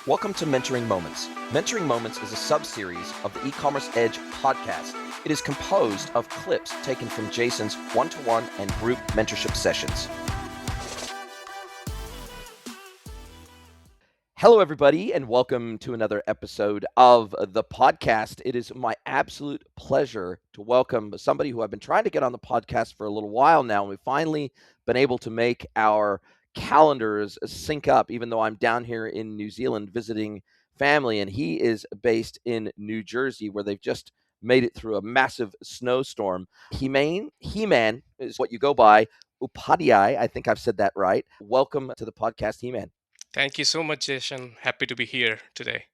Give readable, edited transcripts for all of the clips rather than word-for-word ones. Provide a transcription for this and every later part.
Welcome to Mentoring Moments. Mentoring Moments is a sub-series of the E-commerce Edge podcast. It is composed of clips taken from Jason's one-to-one and group mentorship sessions. Hello, everybody, and welcome to another episode of the podcast. It is my absolute pleasure to welcome somebody who I've been trying to get on the podcast for a little while now, and we've finally been able to make our calendars sync up, even though I'm down here in New Zealand visiting family, and he is based in New Jersey, where they've just made it through a massive snowstorm. Hemang is what you go by. UPADHYAY, I think I've said that right. Welcome to the podcast, Hemang. Thank you so much, Jason. Happy to be here today.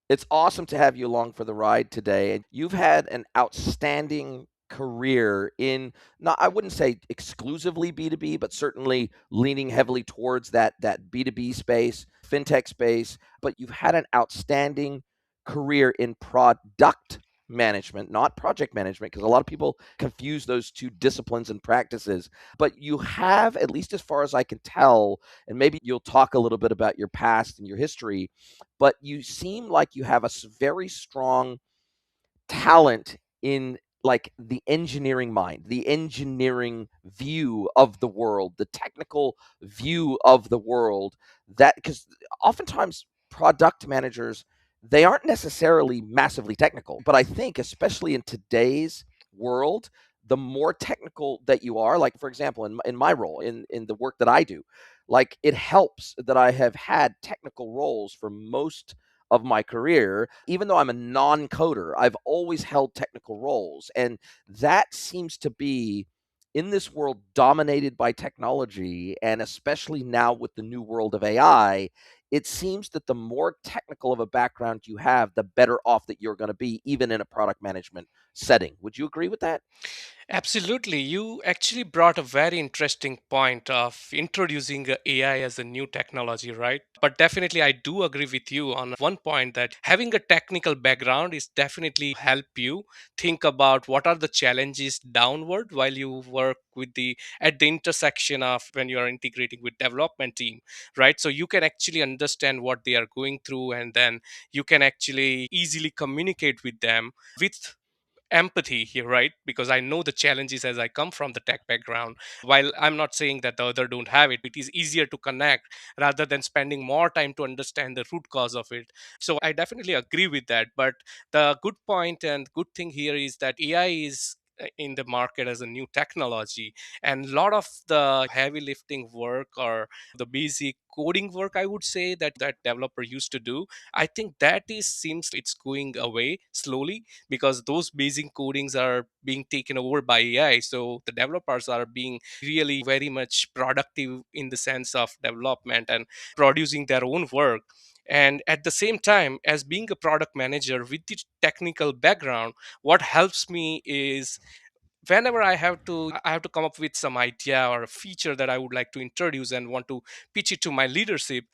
It's awesome to have you along for the ride today. And you've had an outstanding career in, not, I wouldn't say exclusively B2B, but certainly leaning heavily towards that B2B space, fintech space. But you've had an outstanding career in product management, not project management, because a lot of people confuse those two disciplines and practices. But you have, at least as far as I can tell, and maybe you'll talk a little bit about your past and your history, but you seem like you have a very strong talent in like the engineering mind, the engineering view of the world, the technical view of the world. That because oftentimes product managers, they aren't necessarily massively technical, but I think especially in today's world, the more technical that you are, like for example in my role in the work that I do, like it helps that I have had technical roles for most of my career. Even though I'm a non-coder, I've always held technical roles, and that seems to be in this world dominated by technology, and especially now with the new world of AI. It seems that the more technical of a background you have, the better off that you're going to be, even in a product management setting. Would you agree with that? Absolutely. You actually brought a very interesting point of introducing AI as a new technology, right? But definitely, I do agree with you on one point that having a technical background is definitely help you think about what are the challenges downward while you work with the at the intersection of when you are integrating with development team, right? So you can actually understand what they are going through, and then you can actually easily communicate with them with empathy here, right? Because I know the challenges as I come from the tech background. While I'm not saying that the other don't have it, it is easier to connect rather than spending more time to understand the root cause of it. So I definitely agree with that. But the good point and good thing here is that AI is in the market as a new technology, and a lot of the heavy lifting work or the basic coding work, I would say, that developer used to do, I think that is seems it's going away slowly, because those basic codings are being taken over by AI. So the developers are being really very much productive in the sense of development and producing their own work. And at the same time, as being a product manager with the technical background, what helps me is whenever I have to come up with some idea or a feature that I would like to introduce and want to pitch it to my leadership.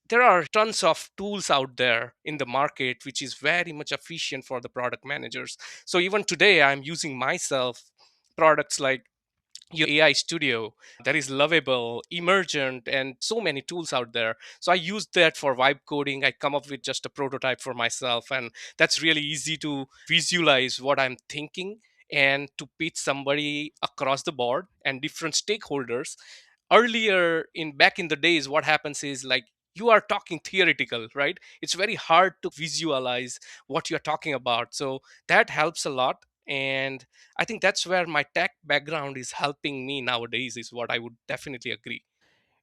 There are tons of tools out there in the market which is very much efficient for the product managers. So even today I'm using myself products like your AI studio, that is lovable, emergent, and so many tools out there. So I use that for vibe coding. I come up with just a prototype for myself, and that's really easy to visualize what I'm thinking and to pitch somebody across the board and different stakeholders. Earlier in back in the days, what happens is like you are talking theoretical, right? It's very hard to visualize what you're talking about. So that helps a lot. And I think that's where my tech background is helping me nowadays, is what I would definitely agree.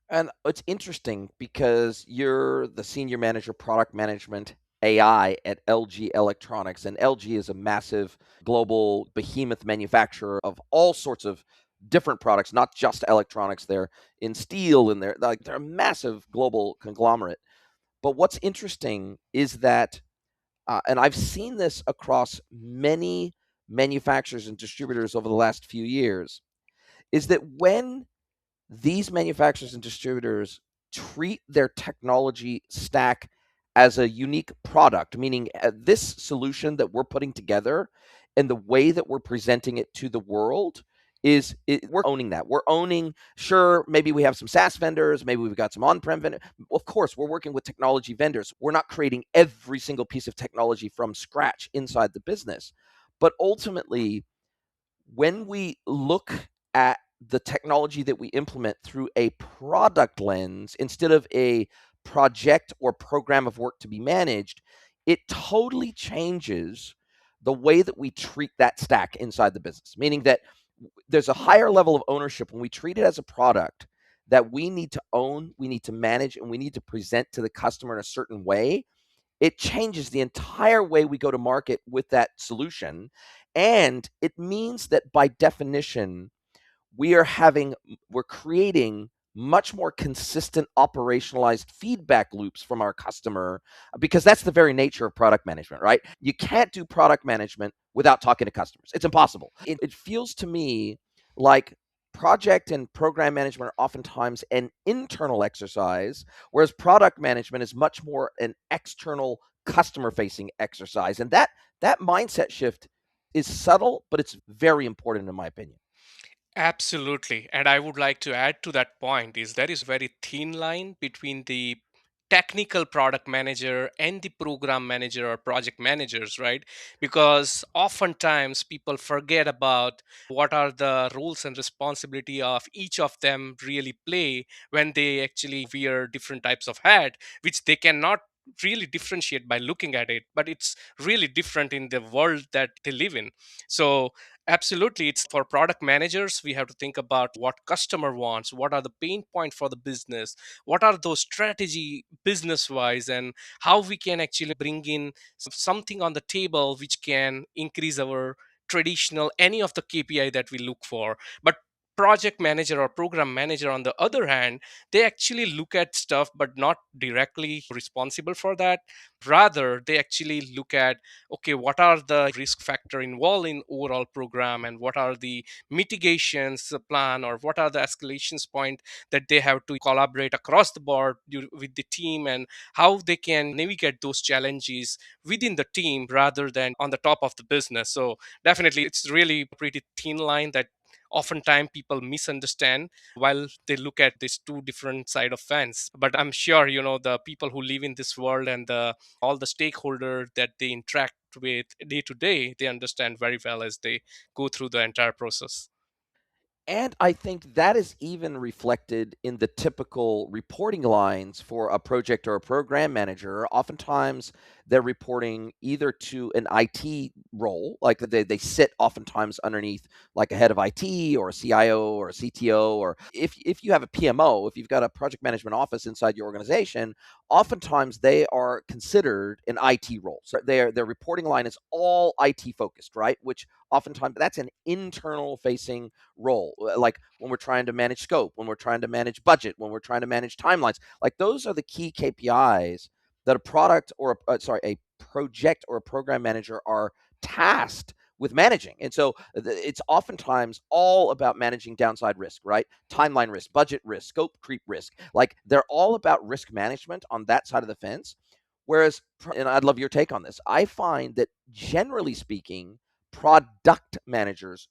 And it's interesting because you're the senior manager product management AI at LG Electronics, and LG is a massive global behemoth manufacturer of all sorts of different products, not just electronics. They're in steel, and they're a massive global conglomerate. But what's interesting is that, and I've seen this across many manufacturers and distributors over the last few years, is that when these manufacturers and distributors treat their technology stack as a unique product, meaning this solution that we're putting together and the way that we're presenting it to the world we're owning that. We're owning, sure, maybe we have some SaaS vendors, maybe we've got some on-prem vendors. Of course, we're working with technology vendors. We're not creating every single piece of technology from scratch inside the business. But ultimately, when we look at the technology that we implement through a product lens instead of a project or program of work to be managed, it totally changes the way that we treat that stack inside the business. Meaning that there's a higher level of ownership when we treat it as a product that we need to own, we need to manage, and we need to present to the customer in a certain way. It changes the entire way we go to market with that solution. And it means that by definition, we're creating much more consistent operationalized feedback loops from our customer, because that's the very nature of product management, right? You can't do product management without talking to customers. It's impossible. It feels to me like project and program management are oftentimes an internal exercise, whereas product management is much more an external customer facing exercise. And that mindset shift is subtle, but it's very important in my opinion. Absolutely. And I would like to add to that point is there is very thin line between the technical product manager and the program manager or project managers, right? Because oftentimes people forget about what are the roles and responsibility of each of them really play when they actually wear different types of hat, which they cannot really differentiate by looking at it, but it's really different in the world that they live in. So absolutely, it's for product managers. We have to think about what customer wants, what are the pain point for the business, what are those strategy business wise, and how we can actually bring in something on the table which can increase our traditional any of the KPI that we look for. But project manager or program manager on the other hand, they actually look at stuff but not directly responsible for that. Rather they actually look at, okay, what are the risk factor involved in overall program, and what are the mitigations plan, or what are the escalations point that they have to collaborate across the board with the team, and how they can navigate those challenges within the team rather than on the top of the business. So definitely it's really a pretty thin line that oftentimes people misunderstand while they look at these two different side of fence. But I'm sure the people who live in this world and the all the stakeholder that they interact with day to day, they understand very well as they go through the entire process. And I think that is even reflected in the typical reporting lines for a project or a program manager. Oftentimes, they're reporting either to an IT role, like they sit oftentimes underneath like a head of IT or a CIO or a CTO, or if you have a PMO, if you've got a project management office inside your organization, oftentimes they are considered an IT role. So their reporting line is all IT focused, right? Which oftentimes that's an internal facing role. Like when we're trying to manage scope, when we're trying to manage budget, when we're trying to manage timelines, like those are the key KPIs that a product or a project or a program manager are tasked with managing. And so it's oftentimes all about managing downside risk, right? Timeline risk, budget risk, scope creep risk. Like they're all about risk management on that side of the fence. Whereas, and I'd love your take on this, I find that generally speaking, product managers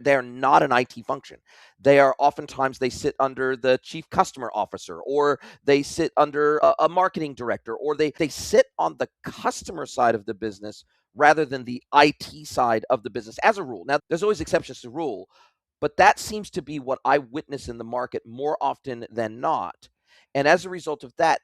they're not an IT function. They are oftentimes they sit under the chief customer officer, or they sit under a marketing director, or they sit on the customer side of the business rather than the IT side of the business as a rule. Now, there's always exceptions to rule, but that seems to be what I witness in the market more often than not. And as a result of that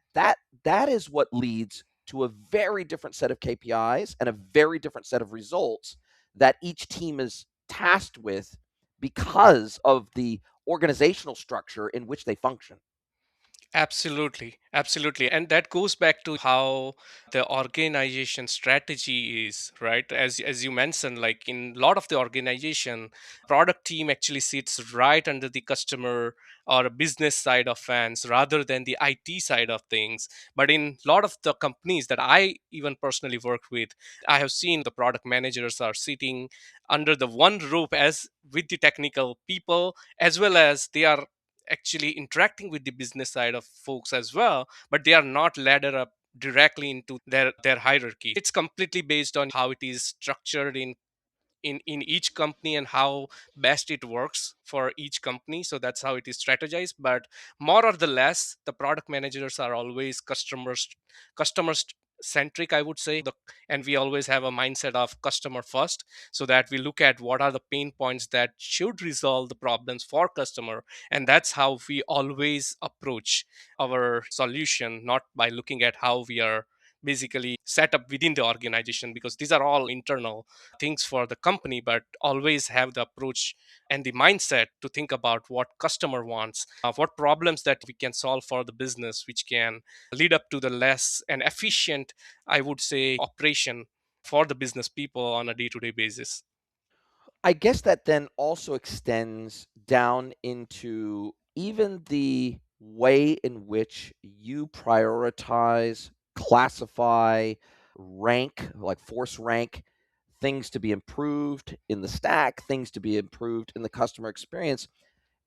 is what leads to a very different set of KPIs and a very different set of results that each team is tasked with because of the organizational structure in which they function. Absolutely, absolutely. And that goes back to how the organization strategy is, right? As you mentioned, like in a lot of the organization, product team actually sits right under the customer or a business side of fans rather than the IT side of things. But in a lot of the companies that I even personally work with, I have seen the product managers are sitting under the one roof as with the technical people, as well as they are actually interacting with the business side of folks as well, but they are not ladder up directly into their hierarchy. It's completely based on how it is structured in in each company and how best it works for each company. So that's how it is strategized. But more or the less, the product managers are always customers centric, I would say. And we always have a mindset of customer first, so that we look at what are the pain points that should resolve the problems for customer. And that's how we always approach our solution, not by looking at how we are basically set up within the organization, because these are all internal things for the company. But always have the approach and the mindset to think about what customer wants, what problems that we can solve for the business, which can lead up to the less and efficient, I would say, operation for the business people on a day-to-day basis. I guess that then also extends down into even the way in which you prioritize, classify, rank, like force rank things to be improved in the stack, things to be improved in the customer experience.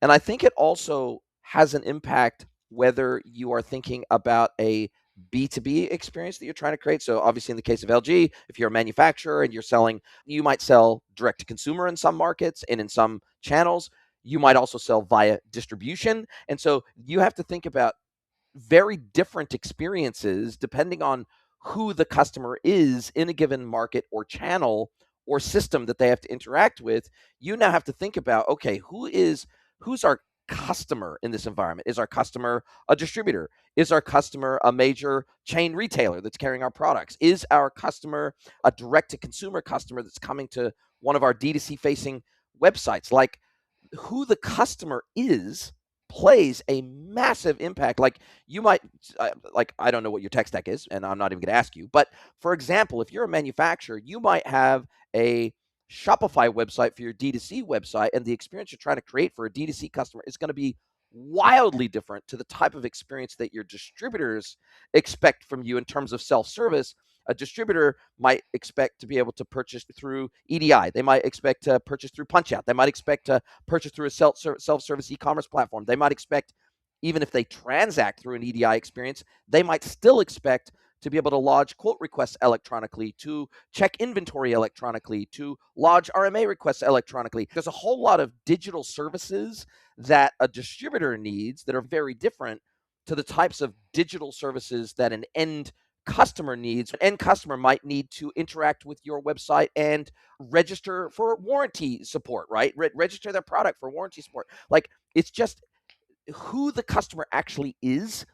And I think it also has an impact whether you are thinking about a B2B experience that you're trying to create. So, obviously, in the case of LG, if you're a manufacturer and you're selling, you might sell direct to consumer in some markets and in some channels. You might also sell via distribution. And so, you have to think about very different experiences depending on who the customer is in a given market or channel or system that they have to interact with. You now have to think about, okay, who's our customer in this environment? Is our customer a distributor? Is our customer a major chain retailer that's carrying our products? Is our customer a direct to consumer customer that's coming to one of our D2C facing websites? Like, who the customer is plays a massive impact. Like, you might, like, I don't know what your tech stack is, and I'm not even going to ask you. But for example, if you're a manufacturer, you might have a Shopify website for your D2C website, and the experience you're trying to create for a D2C customer is going to be wildly different to the type of experience that your distributors expect from you in terms of self service. A distributor might expect to be able to purchase through EDI. They might expect to purchase through Punchout. They might expect to purchase through a self-service e-commerce platform. They might expect, even if they transact through an EDI experience, they might still expect to be able to lodge quote requests electronically, to check inventory electronically, to lodge RMA requests electronically. There's a whole lot of digital services that a distributor needs that are very different to the types of digital services that an end customer needs. An end customer might need to interact with your website and register for warranty support, right? Register their product for warranty support. Like, it's just who the customer actually is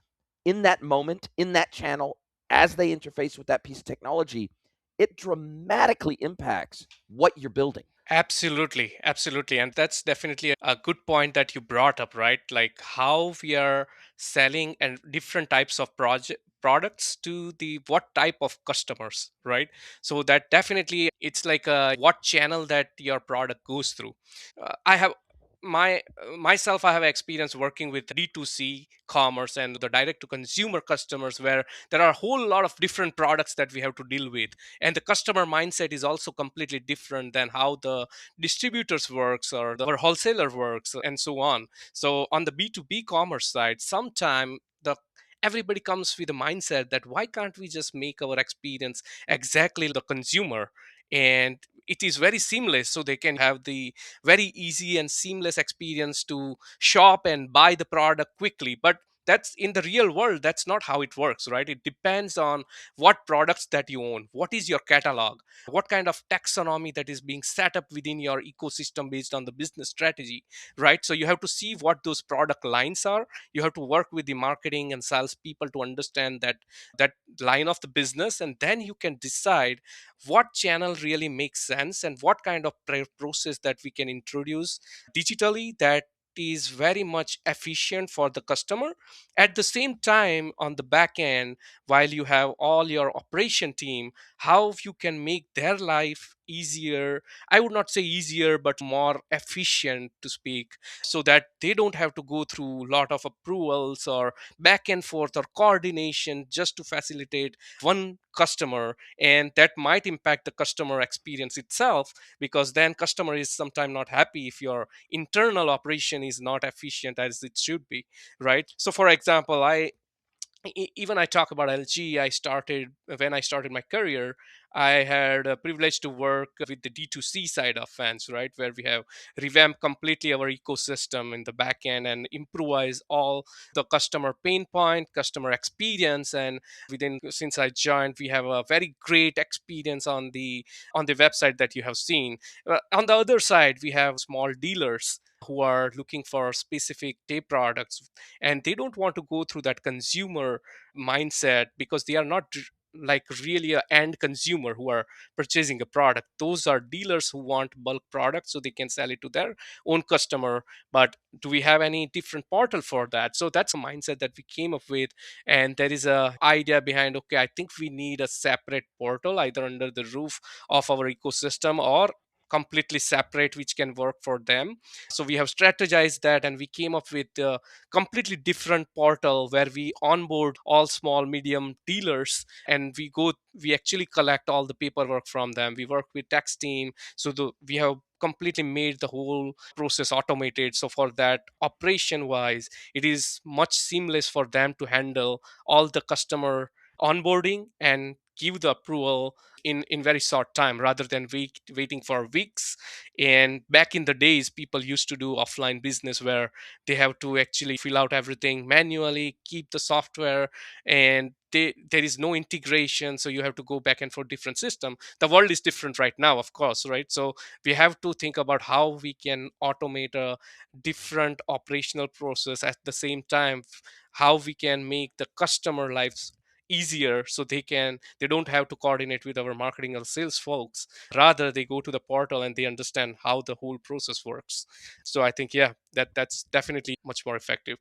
in that moment, in that channel, as they interface with that piece of technology. It dramatically impacts what you're building. Absolutely, absolutely. And that's definitely a good point that you brought up, right? Like how we are selling and different types of project products to the what type of customers, right? So that definitely it's like what channel that your product goes through. I have myself, I have experience working with D2C commerce and the direct to consumer customers, where there are a whole lot of different products that we have to deal with, and the customer mindset is also completely different than how the distributors works or the wholesaler works and so on. So on the B2B commerce side, sometime the everybody comes with a mindset that why can't we just make our experience exactly the consumer, and it is very seamless, so they can have the very easy and seamless experience to shop and buy the product quickly. But that's in the real world, that's not how it works, right? It depends on what products that you own, what is your catalog, what kind of taxonomy that is being set up within your ecosystem based on the business strategy, right? So you have to see what those product lines are. You have to work with the marketing and sales people to understand that line of the business, and then you can decide what channel really makes sense and what kind of process that we can introduce digitally that is very much efficient for the customer. At the same time, on the back end, while you have all your operation team, how you can make their life easier, I would not say easier but more efficient to speak, so that they don't have to go through a lot of approvals or back and forth or coordination just to facilitate one customer, and that might impact the customer experience itself, because then customer is sometimes not happy if your internal operation is not efficient as it should be, right? So for example, even I talk about LG. I started when I started my career. I had a privilege to work with the D2C side of fans, right, where we have revamped completely our ecosystem in the back end and improvise all the customer pain point, customer experience, and within since I joined, we have a very great experience on the website that you have seen. On the other side, we have small dealers who are looking for specific tape products, and they don't want to go through that consumer mindset because they are not like really a end consumer who are purchasing a product. Those are dealers who want bulk products so they can sell it to their own customer. But do we have any different portal for that? So that's a mindset that we came up with, and there is a idea behind, okay, I think we need a separate portal either under the roof of our ecosystem or completely separate, which can work for them. So we have strategized that, and we came up with a completely different portal where we onboard all small medium dealers, and we actually collect all the paperwork from them. We work with tax team, so we have completely made the whole process automated. So for that operation wise, it is much seamless for them to handle all the customer onboarding and give the approval in very short time rather than waiting for weeks. And back in the days, people used to do offline business where they have to actually fill out everything manually, keep the software, and there is no integration, so you have to go back and for different system. The world is different right now, of course, right? So we have to think about how we can automate a different operational process at the same time, how we can make the customer lives easier so they don't have to coordinate with our marketing or sales folks. Rather, they go to the portal and they understand how the whole process works. So I think, yeah, that's definitely much more effective.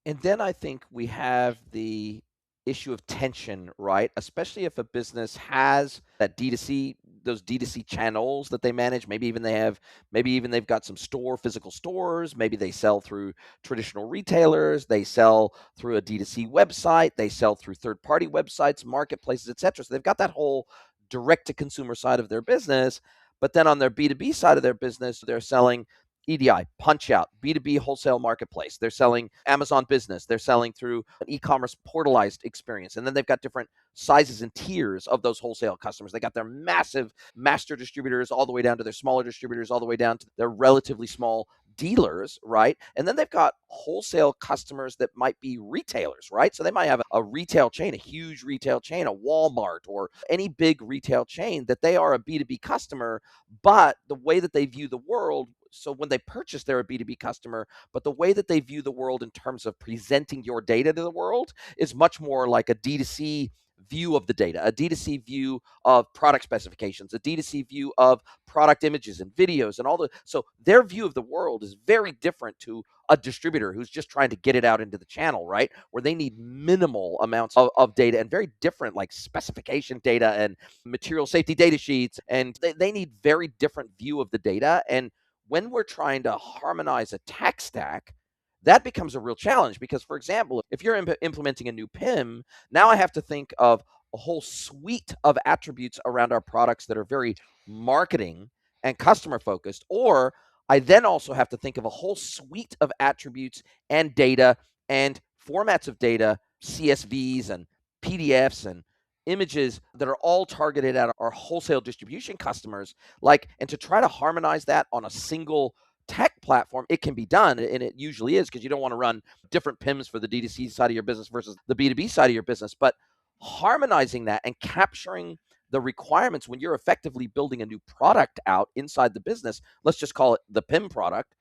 And then I think we have the issue of tension, right? Especially if a business has that D2C, those D2C channels that they manage. Maybe even they've got some physical stores. Maybe they sell through traditional retailers. They sell through a D2C website. They sell through third-party websites, marketplaces, etc. So they've got that whole direct-to-consumer side of their business. But then on their B2B side of their business, they're selling EDI, Punch Out, B2B wholesale marketplace. They're selling Amazon Business. They're selling through an e-commerce portalized experience. And then they've got different sizes and tiers of those wholesale customers. They got their massive master distributors all the way down to their smaller distributors, all the way down to their relatively small dealers, right? And then they've got wholesale customers that might be retailers, right? So they might have a retail chain, a huge retail chain, a Walmart or any big retail chain that they are a B2B customer, but the way that they view the world, so when they purchase, they're a B2B customer, but the way that they view the world in terms of presenting your data to the world is much more like a D2C view of the data, a D2C view of product specifications, a D2C view of product images and videos and all the, so their view of the world is very different to a distributor who's just trying to get it out into the channel, right? Where they need minimal amounts of data and very different like specification data and material safety data sheets. And they need very different view of the data. And when we're trying to harmonize a tech stack, that becomes a real challenge because, for example, if you're implementing a new PIM, now I have to think of a whole suite of attributes around our products that are very marketing and customer focused. Or I then also have to think of a whole suite of attributes and data and formats of data, CSVs and PDFs and images that are all targeted at our wholesale distribution customers. Like, and to try to harmonize that on a single tech platform, it can be done, and it usually is, because you don't want to run different PIMs for the D2C side of your business versus the B2B side of your business. But harmonizing that and capturing the requirements when you're effectively building a new product out inside the business, let's just call it the PIM product.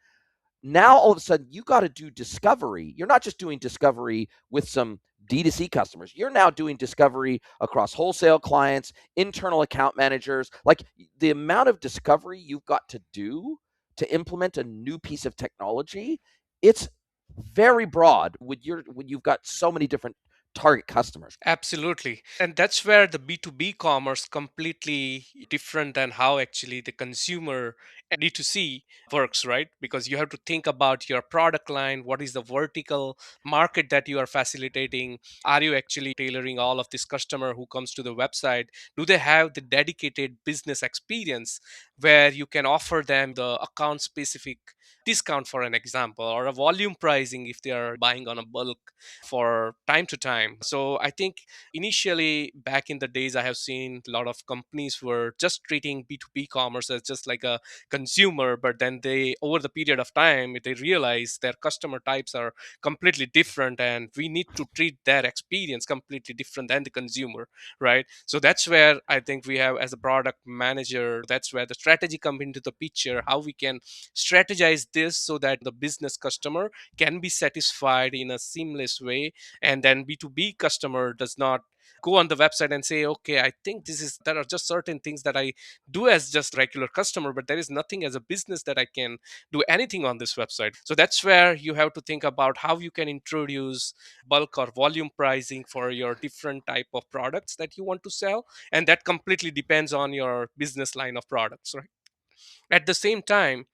Now all of a sudden you got to do discovery. You're not just doing discovery with some D2C customers. You're now doing discovery across wholesale clients, internal account managers. Like, the amount of discovery you've got to do to implement a new piece of technology, it's very broad when you've got so many different target customers. Absolutely. And that's where the B2B commerce completely different than how actually the consumer and D2C works, right? Because you have to think about your product line, what is the vertical market that you are facilitating? Are you actually tailoring all of this customer who comes to the website? Do they have the dedicated business experience where you can offer them the account specific discount, for an example, or a volume pricing if they are buying on a bulk for time to time. So I think initially back in the days, I have seen a lot of companies were just treating B2B commerce as just like a consumer, but then they, over the period of time, they realize their customer types are completely different and we need to treat their experience completely different than the consumer, right? So that's where I think we have, as a product manager, that's where the strategy comes into the picture, how we can strategize this so that the business customer can be satisfied in a seamless way, and then B2B customer does not go on the website and say, okay, I think this is, there are just certain things that I do as just regular customer, but there is nothing as a business that I can do anything on this website. So that's where you have to think about how you can introduce bulk or volume pricing for your different type of products that you want to sell, and that completely depends on your business line of products, right? At the same time,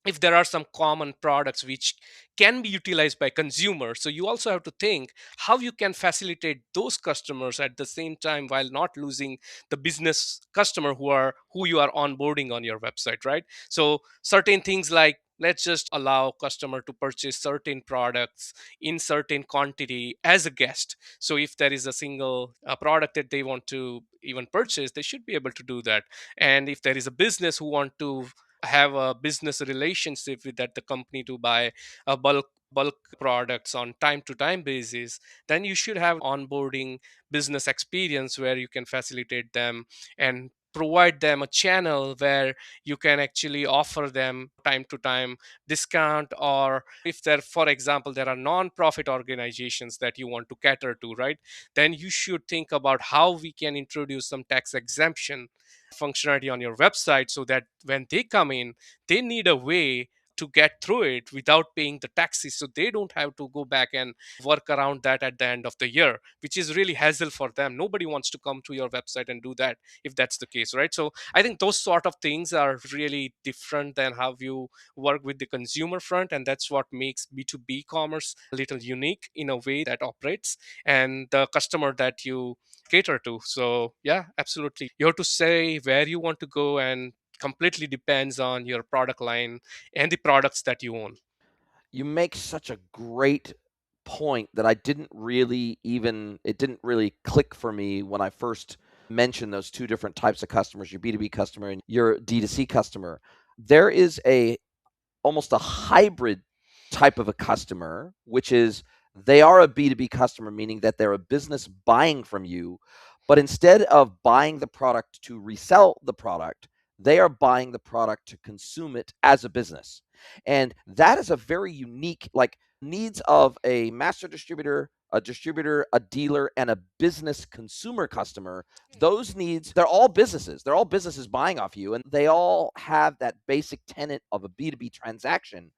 if there are some common products which can be utilized by consumers, so you also have to think how you can facilitate those customers at the same time while not losing the business customer who you are onboarding on your website, right? So certain things like, let's just allow customer to purchase certain products in certain quantity as a guest. So if there is a single product that they want to even purchase, they should be able to do that. And if there is a business who want to have a business relationship with that the company to buy a bulk products on time to time basis, then you should have onboarding business experience where you can facilitate them and provide them a channel where you can actually offer them time to time discount. Or if there, for example, there are non-profit organizations that you want to cater to, right, then you should think about how we can introduce some tax exemption functionality on your website so that when they come in, they need a way to get through it without paying the taxes, so they don't have to go back and work around that at the end of the year, which is really hassle for them. Nobody wants to come to your website and do that if that's the case, right? So I think those sort of things are really different than how you work with the consumer front, and that's what makes B2B commerce a little unique in a way that operates and the customer that you cater to. So yeah, absolutely, you have to say where you want to go, and completely depends on your product line and the products that you own. You make such a great point that I didn't really even it didn't really click for me when I first mentioned those two different types of customers, your B2B customer and your D2C customer. There is a almost a hybrid type of a customer, which is they are a B2B customer, meaning that they're a business buying from you, but instead of buying the product to resell the product, they are buying the product to consume it as a business. And that is a very unique, like, needs of a master distributor, a dealer, and a business consumer customer. Those needs, they're all businesses. They're all businesses buying off you, and they all have that basic tenet of a B2B transaction.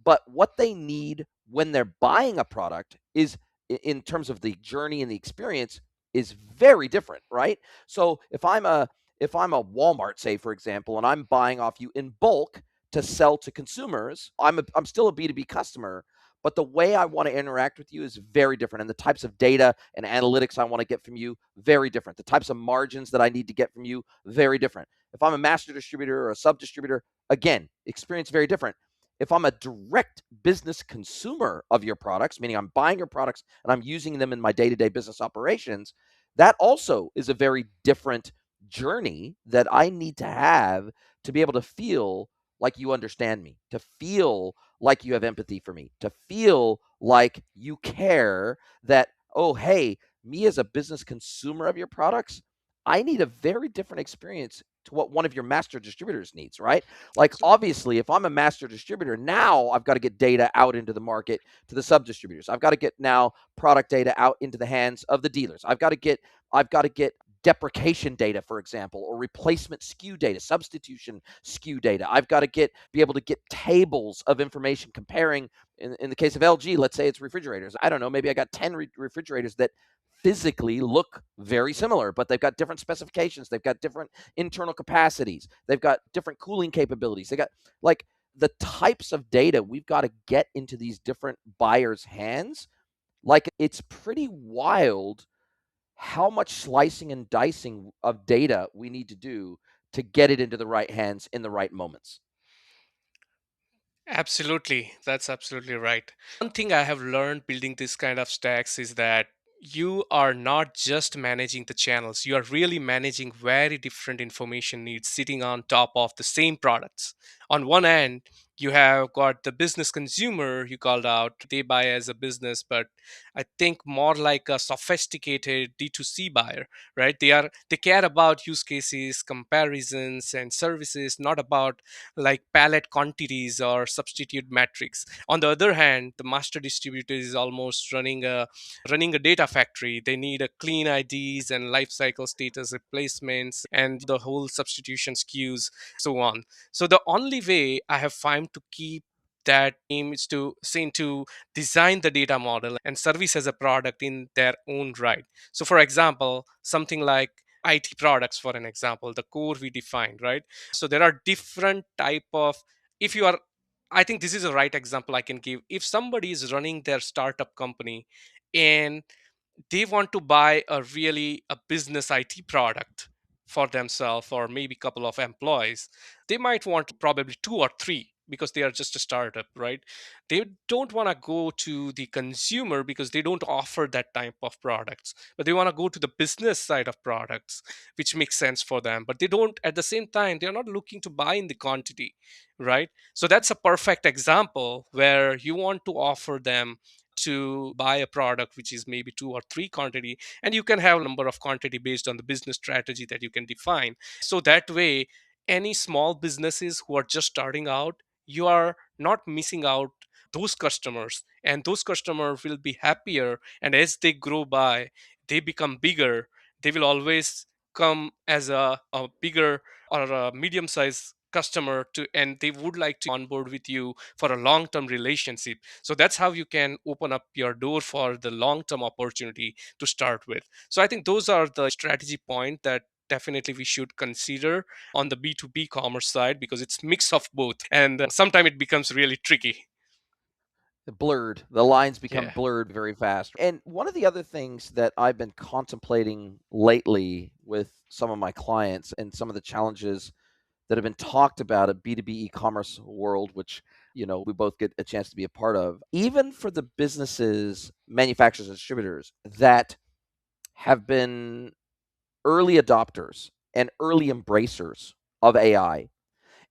But what they need when they're buying a product is, in terms of the journey and the experience, is very different, right? So if I'm a Walmart, say for example, and I'm buying off you in bulk to sell to consumers, I'm still a B2B customer, but the way I want to interact with you is very different, and the types of data and analytics I want to get from you, very different. The types of margins that I need to get from you, very different. If I'm a master distributor or a sub distributor, again, experience very different. If I'm a direct business consumer of your products, meaning I'm buying your products and I'm using them in my day-to-day business operations, that also is a very different journey that I need to have to be able to feel like you understand me, to feel like you have empathy for me, to feel like you care that, oh, hey, me as a business consumer of your products, I need a very different experience to what one of your master distributors needs, right? Like, obviously, if I'm a master distributor, now I've got to get data out into the market to the sub distributors. I've got to get now product data out into the hands of the dealers. I've got to get deprecation data, for example, or replacement SKU data, substitution SKU data. I've got to be able to get tables of information comparing. In the case of LG, let's say it's refrigerators. I don't know, maybe I got 10 refrigerators that physically look very similar, but they've got different specifications. They've got different internal capacities. They've got different cooling capabilities. They got, like, the types of data we've got to get into these different buyers' hands. Like, it's pretty wild how much slicing and dicing of data we need to do to get it into the right hands in the right moments. Absolutely. That's absolutely right. One thing I have learned building this kind of stacks is that you are not just managing the channels, you are really managing very different information needs sitting on top of the same products. On one end, you have got the business consumer you called out, they buy as a business, but I think more like a sophisticated D2C buyer, right? They care about use cases, comparisons, and services, not about like pallet quantities or substitute metrics. On the other hand, the master distributor is almost running a data factory. They need a clean IDs and life cycle status replacements and the whole substitution SKUs, so on. So the only way I have found to keep that team is to design the data model and service as a product in their own right. So for example, something like IT products, for an example, the core we defined, right? So there are different type of, if you are, I think this is a right example I can give. If somebody is running their startup company and they want to buy a business IT product for themselves or maybe a couple of employees, they might want probably two or three because they are just a startup, right? They don't want to go to the consumer because they don't offer that type of products, but they want to go to the business side of products, which makes sense for them. But they don't, at the same time, they're not looking to buy in the quantity, right? So that's a perfect example where you want to offer them to buy a product which is maybe two or three quantity, and you can have a number of quantity based on the business strategy that you can define. So that way, any small businesses who are just starting out, you are not missing out those customers, and those customers will be happier, and as they grow by, they become bigger, they will always come as a bigger or a medium sized customer to, and they would like to onboard with you for a long term relationship. So that's how you can open up your door for the long term opportunity to start with. So I think those are the strategy point that definitely we should consider on the B2B commerce side, because it's mix of both, and sometimes it becomes really tricky. Blurred. The lines become Yeah. blurred very fast. And one of the other things that I've been contemplating lately with some of my clients and some of the challenges that have been talked about at B2B e-commerce world, which, we both get a chance to be a part of, even for the businesses, manufacturers and distributors that have been early adopters and early embracers of AI,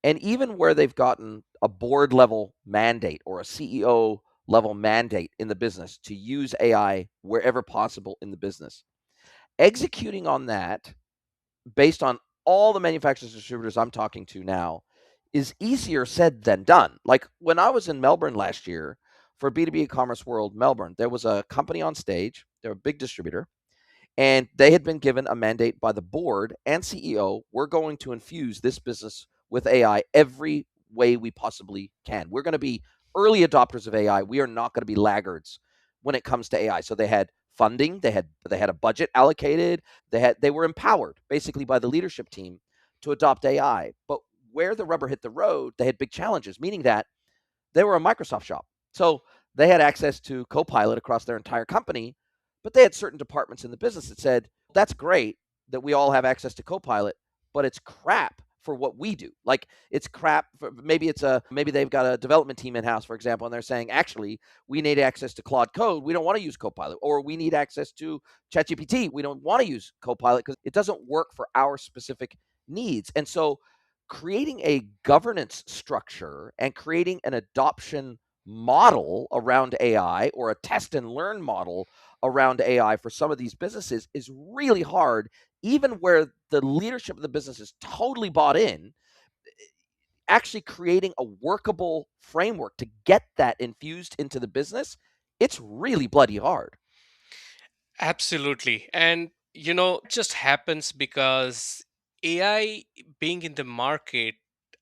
and even where they've gotten a board level mandate or a CEO level mandate in the business to use AI wherever possible in the business, executing on that based on all the manufacturers and distributors I'm talking to now is easier said than done. Like when I was in Melbourne last year for B2B e-commerce world Melbourne, there was a company on stage, they're a big distributor, and they had been given a mandate by the board and CEO. We're going to infuse this business with AI every way we possibly can. We're going to be early adopters of AI. We are not going to be laggards when it comes to AI. So they had funding, they had a budget allocated, they were empowered basically by the leadership team to adopt AI. But where the rubber hit the road, they had big challenges, meaning that they were a Microsoft shop. So they had access to Copilot across their entire company, but they had certain departments in the business that said, that's great that we all have access to Copilot, but it's crap for what we do. Like it's crap for, maybe they've got a development team in house, for example, and they're saying, actually, we need access to Claude Code. We don't want to use Copilot. Or we need access to ChatGPT. We don't want to use Copilot because it doesn't work for our specific needs. And so creating a governance structure and creating an adoption model around AI or a test and learn model around AI for some of these businesses is really hard, even where the leadership of the business is totally bought in. Actually, creating a workable framework to get that infused into the business, it's really bloody hard. Absolutely. And it just happens because AI being in the market,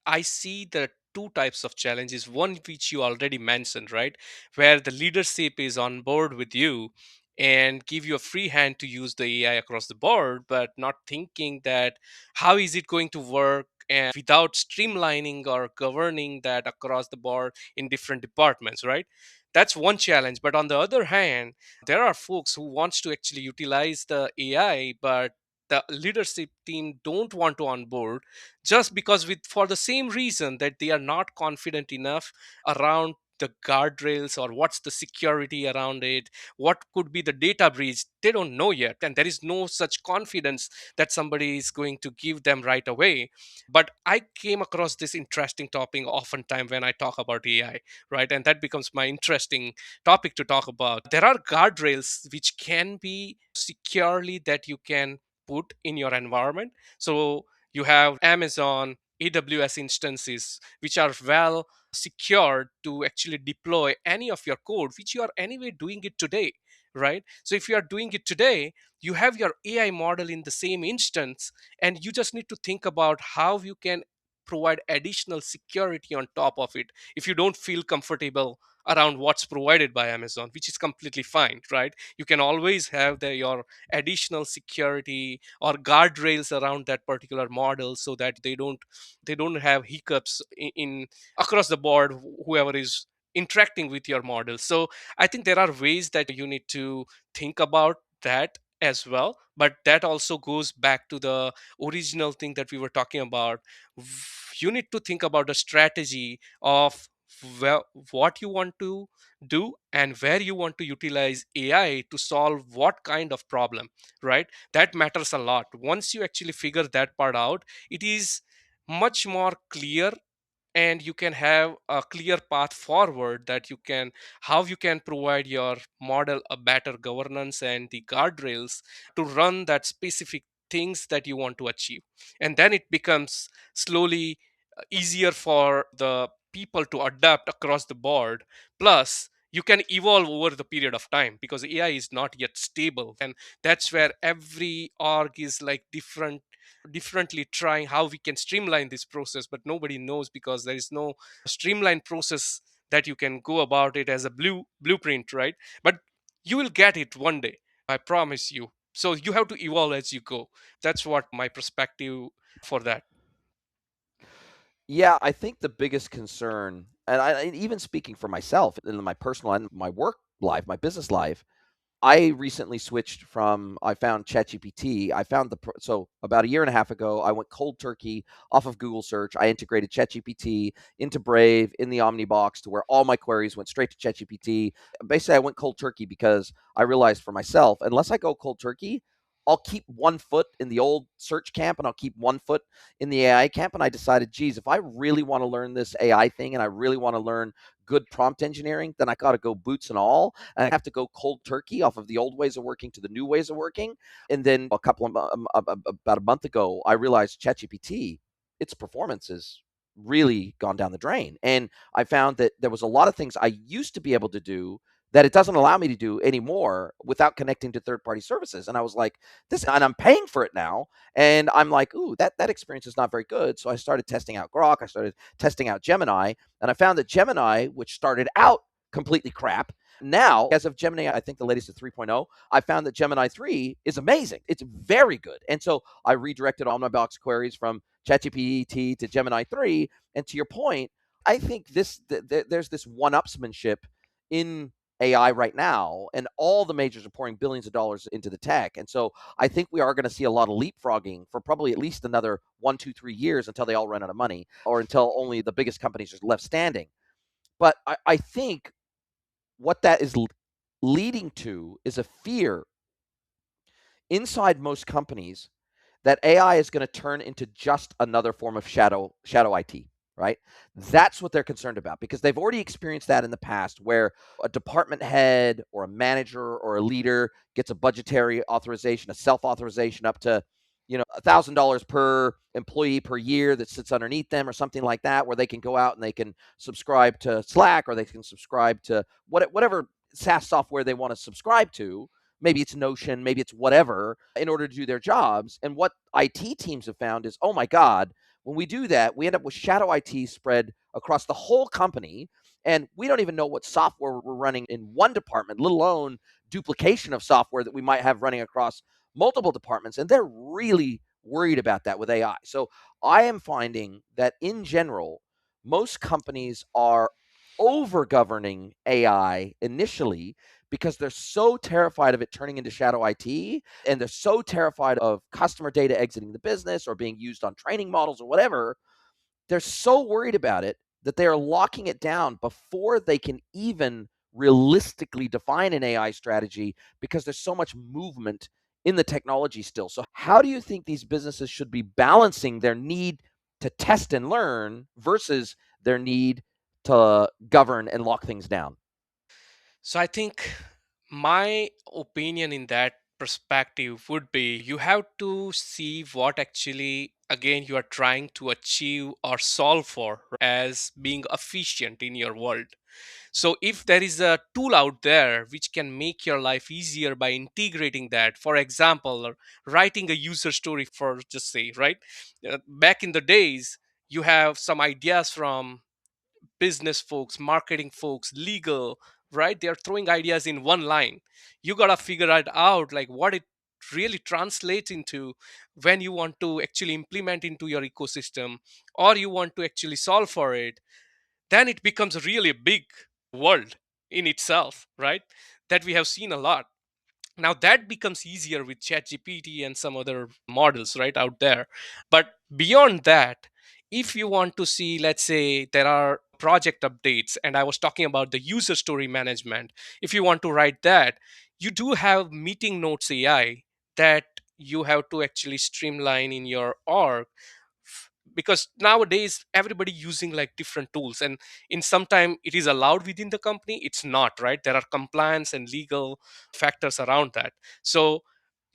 I see there are two types of challenges. One which you already mentioned, right? Where the leadership is on board with you and give you a free hand to use the AI across the board, but not thinking that how is it going to work and without streamlining or governing that across the board in different departments, right? That's one challenge. But on the other hand, there are folks who wants to actually utilize the AI, but the leadership team don't want to onboard, just because with for the same reason that they are not confident enough around the guardrails or what's the security around it, what could be the data breach, they don't know yet, and there is no such confidence that somebody is going to give them right away. But I came across this interesting topic oftentimes when I talk about AI, right? And that becomes my interesting topic to talk about. There are guardrails which can be securely that you can put in your environment. So you have Amazon AWS instances which are well secured to actually deploy any of your code, which you are anyway doing it today, right? So if you are doing it today, you have your AI model in the same instance, and you just need to think about how you can provide additional security on top of it if you don't feel comfortable around what's provided by Amazon, which is completely fine, right? You can always have your additional security or guardrails around that particular model so that they don't have hiccups in across the board, whoever is interacting with your model. So I think there are ways that you need to think about that as well, but that also goes back to the original thing that we were talking about. You need to think about the strategy of where, what you want to do and where you want to utilize AI to solve what kind of problem, right? That matters a lot. Once you actually figure that part out, it is much more clear, and you can have a clear path forward that you can how you can provide your model a better governance and the guardrails to run that specific things that you want to achieve. And then it becomes slowly easier for the people to adapt across the board. Plus you can evolve over the period of time because AI is not yet stable, and that's where every org is like differently trying how we can streamline this process, but nobody knows because there is no streamlined process that you can go about it as a blueprint, right? But you will get it one day, I promise you. So you have to evolve as you go. That's what my perspective for that. Yeah, I think the biggest concern, and even speaking for myself in my personal and my work life, my business life, I recently switched from I found ChatGPT. I found so about a year and a half ago, I went cold turkey off of Google search. I integrated ChatGPT into Brave in the Omnibox to where all my queries went straight to ChatGPT. Basically, I went cold turkey because I realized for myself, unless I go cold turkey, I'll keep one foot in the old search camp and I'll keep one foot in the AI camp. And I decided, geez, if I really want to learn this AI thing and I really want to learn good prompt engineering, then I got to go boots and all. And I have to go cold turkey off of the old ways of working to the new ways of working. And then about a month ago, I realized ChatGPT, its performance has really gone down the drain. And I found that there was a lot of things I used to be able to do that it doesn't allow me to do anymore without connecting to third-party services. And I was like, this, and I'm paying for it now. And I'm like, ooh, that experience is not very good. So I started testing out Grok. I started testing out Gemini, and I found that Gemini, which started out completely crap, now, as of Gemini, I think the latest is 3.0, I found that Gemini 3 is amazing. It's very good. And so I redirected all my box queries from ChatGPT to Gemini 3. And to your point, I think there's this one-upsmanship in AI right now, and all the majors are pouring billions of dollars into the tech. And so I think we are going to see a lot of leapfrogging for probably at least another 1, 2, 3 years until they all run out of money or until only the biggest companies are left standing. But I think what that is leading to is a fear inside most companies that AI is going to turn into just another form of shadow IT, right? That's what they're concerned about because they've already experienced that in the past where a department head or a manager or a leader gets a budgetary authorization, a self-authorization up to $1,000 per employee per year that sits underneath them or something like that, where they can go out and they can subscribe to Slack or they can subscribe to whatever SaaS software they want to subscribe to. Maybe it's Notion, maybe it's whatever, in order to do their jobs. And what IT teams have found is, oh my God, when we do that, we end up with shadow IT spread across the whole company. And we don't even know what software we're running in one department, let alone duplication of software that we might have running across multiple departments. And they're really worried about that with AI. So I am finding that in general, most companies are over governing AI initially because they're so terrified of it turning into shadow IT, and they're so terrified of customer data exiting the business or being used on training models or whatever. They're so worried about it that they are locking it down before they can even realistically define an AI strategy, because there's so much movement in the technology still. So how do you think these businesses should be balancing their need to test and learn versus their need to govern and lock things down? So I think my opinion in that perspective would be you have to see what actually again you are trying to achieve or solve for as being efficient in your world. So if there is a tool out there which can make your life easier by integrating that, for example, writing a user story for just say, right? Back in the days, you have some ideas from business folks, marketing folks, legal, right? They're throwing ideas in one line. You got to figure it out like what it really translates into when you want to actually implement into your ecosystem or you want to actually solve for it. Then it becomes really a big world in itself, right? That we have seen a lot. Now that becomes easier with ChatGPT and some other models right out there. But beyond that, if you want to see, let's say there are project updates, and I was talking about the user story management, if you want to write that, you do have meeting notes AI that you have to actually streamline in your org, because nowadays everybody using like different tools, and in some time it is allowed within the company, it's not, right? There are compliance and legal factors around that. So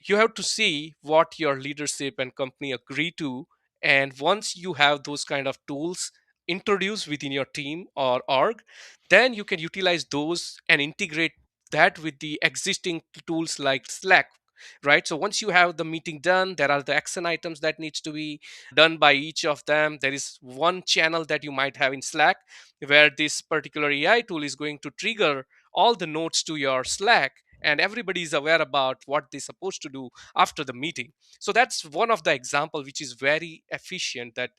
you have to see what your leadership and company agree to, and once you have those kind of tools introduced within your team or org, then you can utilize those and integrate that with the existing tools like Slack, right? So once you have the meeting done, there are the action items that needs to be done by each of them. There is one channel that you might have in Slack where this particular AI tool is going to trigger all the notes to your Slack, and everybody is aware about what they're supposed to do after the meeting. So that's one of the example which is very efficient that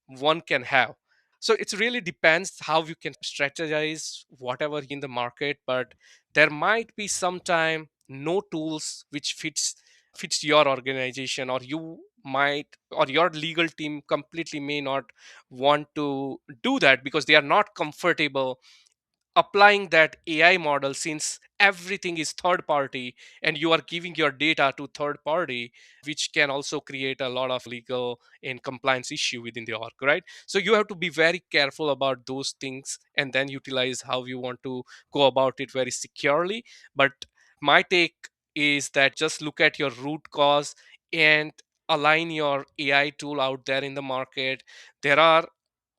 one can have. So it really depends how you can strategize whatever in the market, but there might be sometime no tools which fits your organization, or you might, or your legal team completely may not want to do that because they are not comfortable applying that AI model, since everything is third party and you are giving your data to third party, which can also create a lot of legal and compliance issue within the org, right? So you have to be very careful about those things and then utilize how you want to go about it very securely. But my take is that just look at your root cause and align your AI tool out there in the market. There are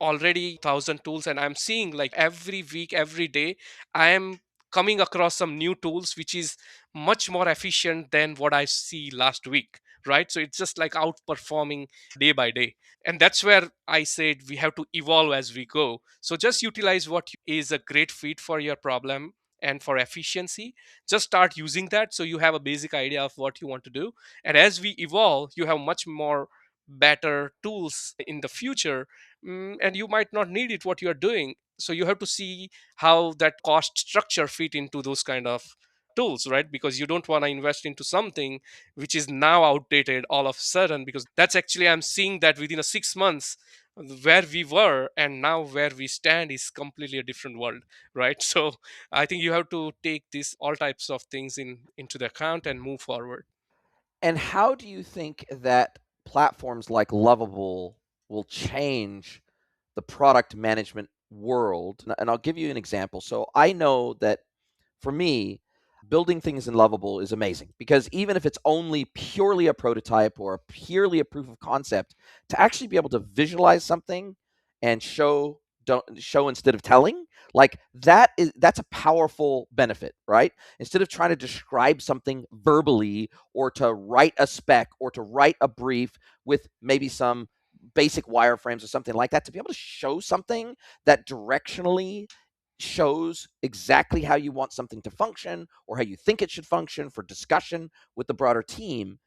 already 1,000 tools, and I'm seeing like every week, every day I am coming across some new tools which is much more efficient than what I see last week, right? So it's just like outperforming day by day, and that's where I said we have to evolve as we go. So just utilize what is a great fit for your problem and for efficiency. Just start using that so you have a basic idea of what you want to do, and as we evolve you have much more better tools in the future. And you might not need it what you are doing, so you have to see how that cost structure fit into those kind of tools, right? Because you don't want to invest into something which is now outdated all of a sudden, because that's actually I'm seeing that within a 6 months where we were and now where we stand is completely a different world, right? So I think you have to take these all types of things into the account and move forward. And how do you think that platforms like Lovable will change the product management world? And I'll give you an example. So I know that for me, building things in Lovable is amazing, because even if it's only purely a prototype or purely a proof of concept, to actually be able to visualize something and show instead of telling, like that's a powerful benefit, right? Instead of trying to describe something verbally, or to write a spec, or to write a brief with maybe some basic wireframes or something like that, to be able to show something that directionally shows exactly how you want something to function, or how you think it should function for discussion with the broader team,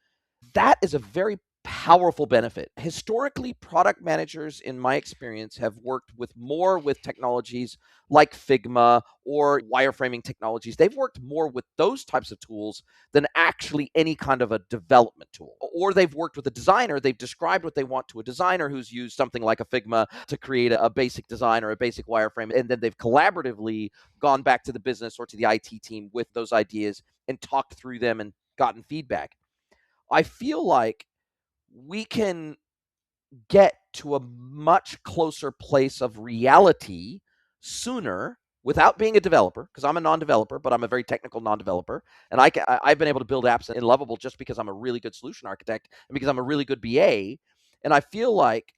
that is a very powerful benefit. Historically, product managers, in my experience, have worked more with technologies like Figma or wireframing technologies. They've worked more with those types of tools than actually any kind of a development tool. Or they've worked with a designer. They've described what they want to a designer who's used something like a Figma to create a basic design or a basic wireframe. And then they've collaboratively gone back to the business or to the IT team with those ideas and talked through them and gotten feedback. I feel like we can get to a much closer place of reality sooner without being a developer, because I'm a non-developer, but I'm a very technical non-developer, and I've been able to build apps in Lovable just because I'm a really good solution architect and because I'm a really good BA. And I feel like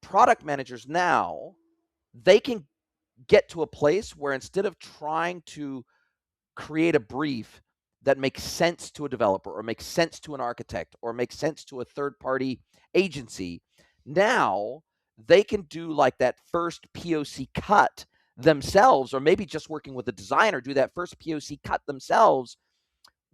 product managers now, they can get to a place where instead of trying to create a brief that makes sense to a developer or makes sense to an architect or makes sense to a third party agency, now they can do like that first POC cut themselves, or maybe just working with a designer, do that first POC cut themselves,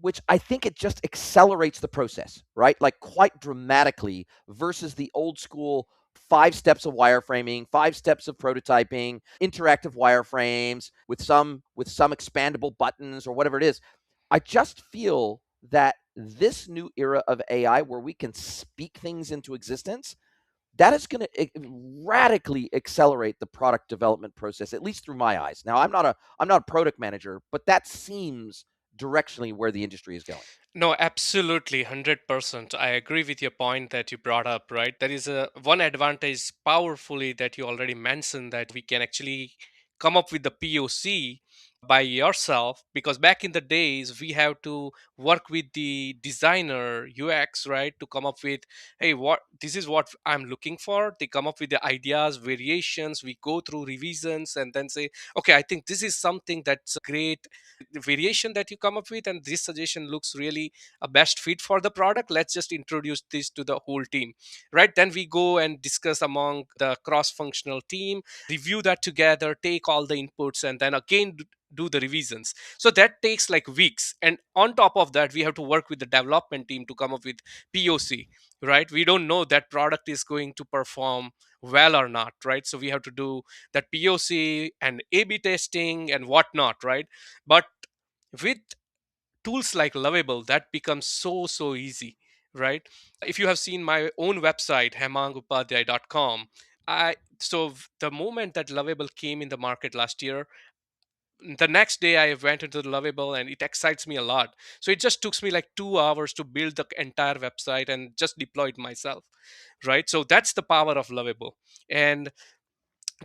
which I think it just accelerates the process, right? Like quite dramatically versus the old school 5 steps of wireframing, 5 steps of prototyping, interactive wireframes with some expandable buttons or whatever it is. I just feel that this new era of AI where we can speak things into existence, that is going to radically accelerate the product development process, at least through my eyes. Now, I'm not a product manager, but that seems directionally where the industry is going. No, absolutely, 100%. I agree with your point that you brought up, right? There is a one advantage powerfully that you already mentioned, that we can actually come up with the POC by yourself, because back in the days we have to work with the designer UX, right, to come up with, hey, what this is what I'm looking for. They come up with the ideas, variations, we go through revisions and then say, okay, I think this is something that's great, the variation that you come up with, and this suggestion looks really a best fit for the product. Let's just introduce this to the whole team, right? Then we go and discuss among the cross functional team, review that together, take all the inputs, and then again do the revisions. So that takes like weeks, and on top of that we have to work with the development team to come up with POC, right? We don't know that product is going to perform well or not, right? So we have to do that POC and A/B testing and whatnot, right? But with tools like Lovable, that becomes so easy, right? If you have seen my own website, hemangupadhyay.com, the moment that Lovable came in the market last year, the next day I went into the Lovable and it excites me a lot. So it just took me like 2 hours to build the entire website and just deploy it myself, right? So that's the power of Lovable. And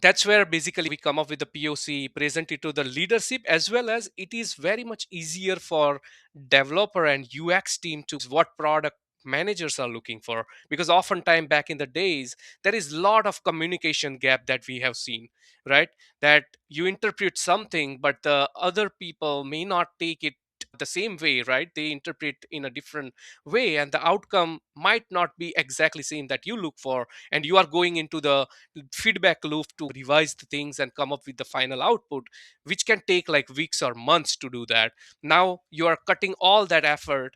that's where basically we come up with the POC, present it to the leadership, as well as it is very much easier for developer and UX team to what product managers are looking for, because oftentimes back in the days there is a lot of communication gap that we have seen, right? That you interpret something but the other people may not take it the same way, right? They interpret in a different way and the outcome might not be exactly same that you look for, and you are going into the feedback loop to revise the things and come up with the final output, which can take like weeks or months to do that. Now you are cutting all that effort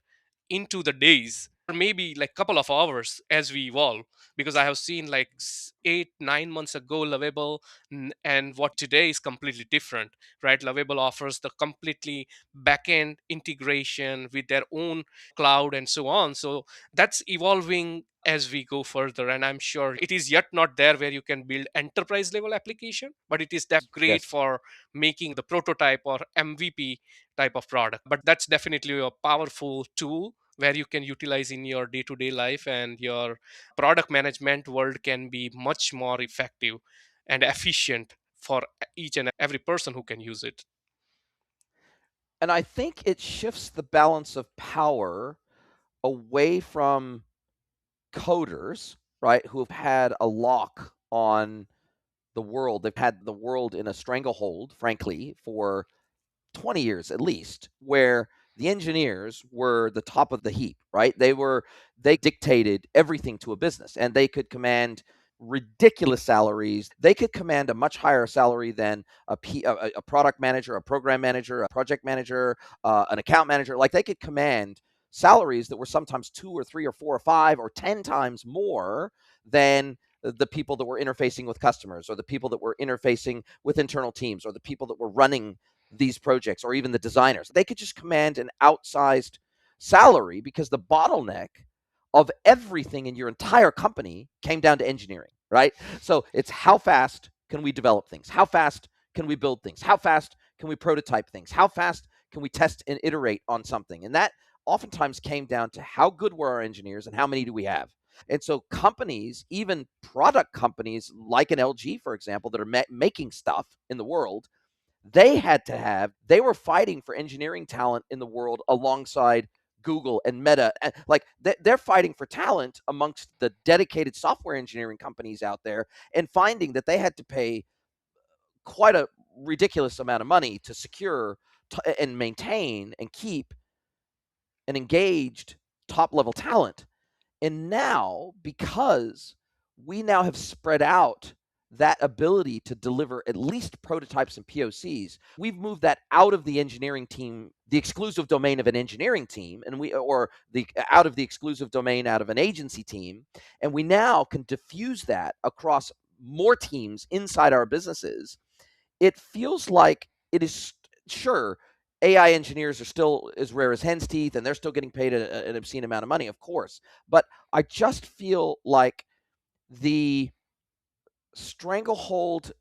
into the days or maybe like couple of hours as we evolve, because I have seen like 8 9 months ago Lovable, and what today is completely different, right? Lovable offers the completely backend integration with their own cloud and so on. So that's evolving as we go further, and I'm sure it is yet not there where you can build enterprise level application, but it is great Yes. for making the prototype or MVP type of product. But that's definitely a powerful tool where you can utilize in your day-to-day life, and your product management world can be much more effective and efficient for each and every person who can use it. And I think it shifts the balance of power away from coders, right, who have had a lock on the world. They've had the world in a stranglehold, frankly, for 20 years at least, where the engineers were the top of the heap, right? They dictated everything to a business, and they could command ridiculous salaries. They could command a much higher salary than a product manager, a program manager, a project manager, an account manager. Like they could command salaries that were sometimes 2 or 3 or 4 or 5 or 10 times more than the people that were interfacing with customers, or the people that were interfacing with internal teams, or the people that were running these projects, or even the designers. They could just command an outsized salary because the bottleneck of everything in your entire company came down to engineering, right? So it's how fast can we develop things? How fast can we build things? How fast can we prototype things? How fast can we test and iterate on something? And that oftentimes came down to how good were our engineers and how many do we have? And so companies, even product companies like an LG, for example, that are making stuff in the world, they were fighting for engineering talent in the world alongside Google and Meta. And like they're fighting for talent amongst the dedicated software engineering companies out there, and finding that they had to pay quite a ridiculous amount of money to secure and maintain and keep an engaged top level talent. And now, because we now have spread out that ability to deliver at least prototypes and POCs, we've moved that out of the engineering team, the exclusive domain of an engineering team, and we or the out of the exclusive domain out of an agency team, and we now can diffuse that across more teams inside our businesses. It feels like it is sure AI engineers are still as rare as hen's teeth, and they're still getting paid an obscene amount of money, of course. But I just feel like the stranglehold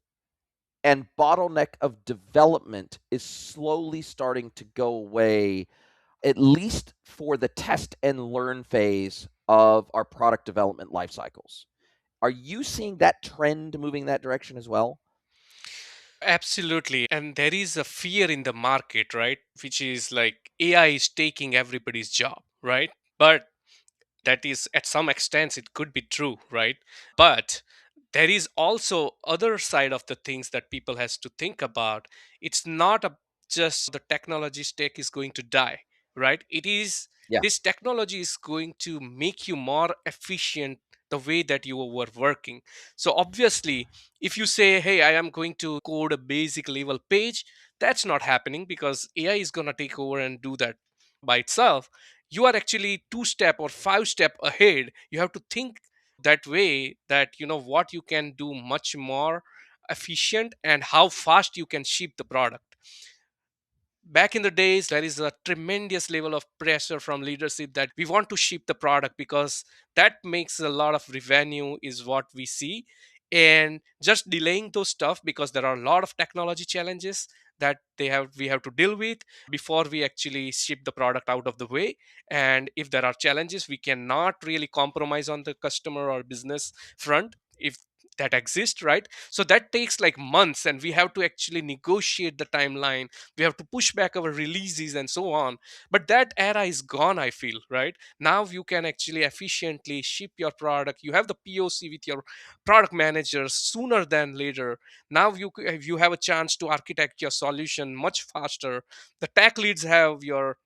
and bottleneck of development is slowly starting to go away, at least for the test and learn phase of our product development life cycles. Are you seeing that trend moving that direction as well? Absolutely. And there is a fear in the market, right? Which is like AI is taking everybody's job, right? But that is, at some extent, it could be true, right? But there is also other side of the things that people has to think about. It's not just the technology stack is going to die, right? It is, Yeah. this technology is going to make you more efficient the way that you were working. So obviously, if you say, hey, I am going to code a basic level page, that's not happening because AI is going to take over and do that by itself. You are actually 2 step or 5 step ahead. You have to think that way, that you know what you can do much more efficient and how fast you can ship the product. Back in the days, there is a tremendous level of pressure from leadership that we want to ship the product because that makes a lot of revenue is what we see. And just delaying those stuff because there are a lot of technology challenges that we have to deal with before we actually ship the product out of the way. And if there are challenges, we cannot really compromise on the customer or business front if that exists, right? So that takes like months, and we have to actually negotiate the timeline. We have to push back our releases and so on. But that era is gone, I feel, right? Now you can actually efficiently ship your product. You have the POC with your product managers sooner than later. Now you have a chance to architect your solution much faster. The tech leads have your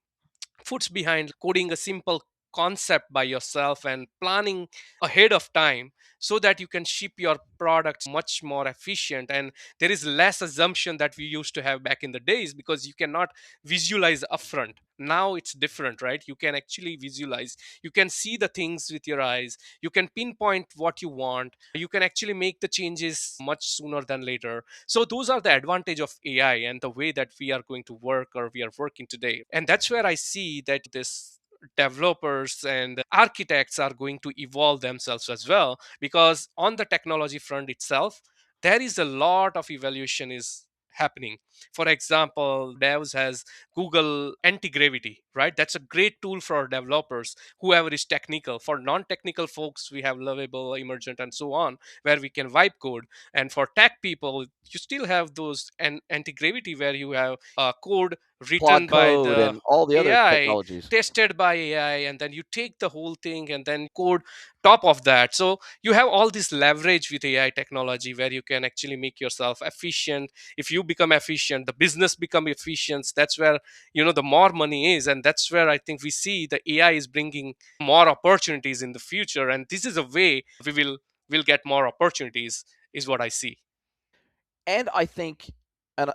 foots behind coding a simple concept by yourself and planning ahead of time so that you can ship your products much more efficient. And there is less assumption that we used to have back in the days because you cannot visualize upfront. Now it's different, right? You can actually visualize, you can see the things with your eyes, you can pinpoint what you want, you can actually make the changes much sooner than later. So those are the advantage of AI and the way that we are going to work or we are working today. And that's where I see that this developers and architects are going to evolve themselves as well, because on the technology front itself there is a lot of evaluation is happening. For example, devs has Google anti-gravity, right? That's a great tool for developers, whoever is technical. For non-technical folks, we have Lovable, Emergent, and so on, where we can wipe code. And for tech people, you still have those anti-gravity where you have code written Claude by Code the and all the other AI, technologies. tested by AI, and then you take the whole thing and then code top of that. So you have all this leverage with AI technology where you can actually make yourself efficient. If you become efficient, the business become efficient. That's where the more money is, and that's where I think we see the AI is bringing more opportunities in the future. And this is a way we will get more opportunities, is what I see. And I think And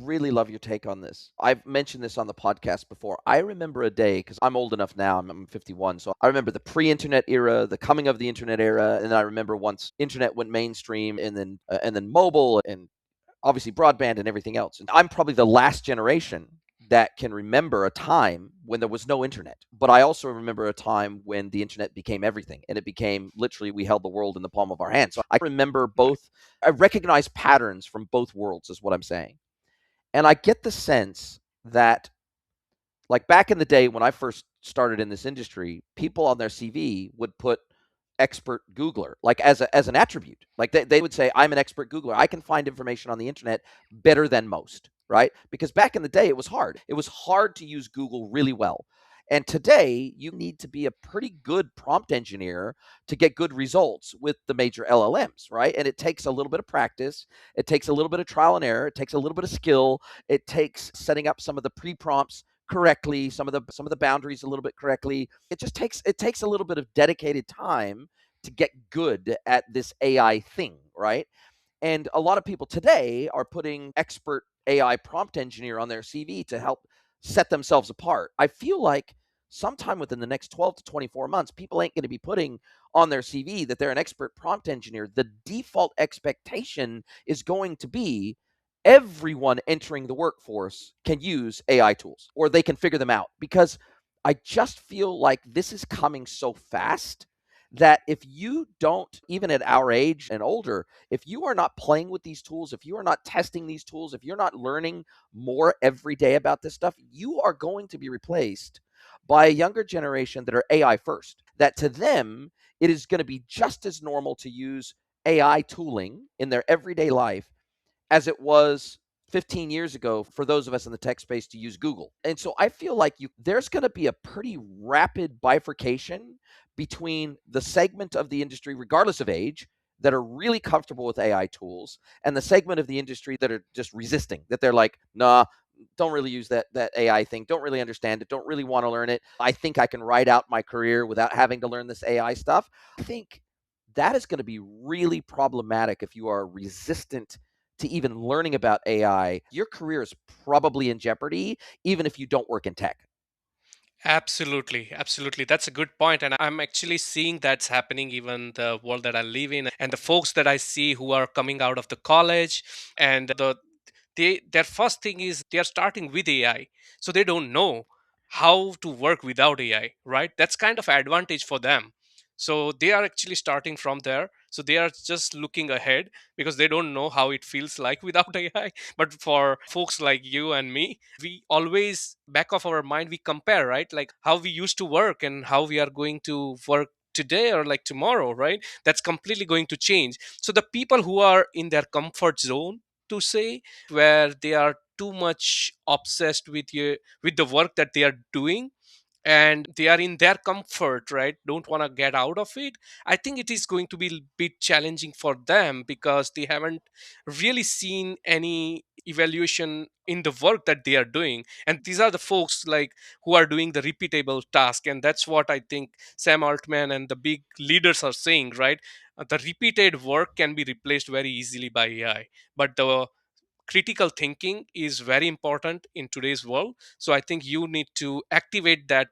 really love your take on this. I've mentioned this on the podcast before. I remember a day, because I'm old enough now, I'm 51. So I remember the pre internet era, the coming of the internet era. And then I remember once internet went mainstream, and then mobile, and obviously broadband and everything else. And I'm probably the last generation that can remember a time when there was no internet. But I also remember a time when the internet became everything, and it became literally we held the world in the palm of our hands. So I remember both. I recognize patterns from both worlds, is what I'm saying. And I get the sense that, like back in the day when I first started in this industry, people on their CV would put expert Googler, like as an attribute. Like they would say, I'm an expert Googler. I can find information on the internet better than most, right? Because back in the day, it was hard. It was hard to use Google really well. And today, you need to be a pretty good prompt engineer to get good results with the major LLMs, right? And it takes a little bit of practice. It takes a little bit of trial and error. It takes a little bit of skill. It takes setting up some of the pre-prompts correctly, some of the boundaries a little bit correctly. It takes a little bit of dedicated time to get good at this AI thing, right? And a lot of people today are putting expert AI prompt engineer on their CV to help set themselves apart. I feel like sometime within the next 12 to 24 months, people ain't going to be putting on their CV that they're an expert prompt engineer. The default expectation is going to be everyone entering the workforce can use AI tools, or they can figure them out, because I just feel like this is coming so fast that if you don't, even at our age and older, if you are not playing with these tools, if you are not testing these tools, if you're not learning more every day about this stuff, you are going to be replaced by a younger generation that are AI first. That to them, it is going to be just as normal to use AI tooling in their everyday life as it was 15 years ago for those of us in the tech space to use Google. And so I feel like there's going to be a pretty rapid bifurcation between the segment of the industry, regardless of age, that are really comfortable with AI tools, and the segment of the industry that are just resisting, that they're like, nah, don't really use that AI thing, don't really understand it, don't really want to learn it. I think I can ride out my career without having to learn this AI stuff. I think that is going to be really problematic if you are resistant to even learning about AI. Your career is probably in jeopardy, even if you don't work in tech. Absolutely, absolutely. That's a good point. And I'm actually seeing that's happening even the world that I live in and the folks that I see who are coming out of the college and their first thing is they are starting with AI. So they don't know how to work without AI, right? That's kind of advantage for them. So they are actually starting from there. So they are just looking ahead because they don't know how it feels like without AI. But for folks like you and me, we always back of our mind we compare, right? Like how we used to work and how we are going to work today or like tomorrow, right? That's completely going to change. So the people who are in their comfort zone, to say, where they are too much obsessed with the work that they are doing and they are in their comfort, right, don't want to get out of it, I think it is going to be a bit challenging for them because they haven't really seen any evaluation in the work that they are doing. And these are the folks like who are doing the repeatable task, and that's what I think Sam Altman and the big leaders are saying, right? The repeated work can be replaced very easily by AI, but the critical thinking is very important in today's world. So I think you need to activate that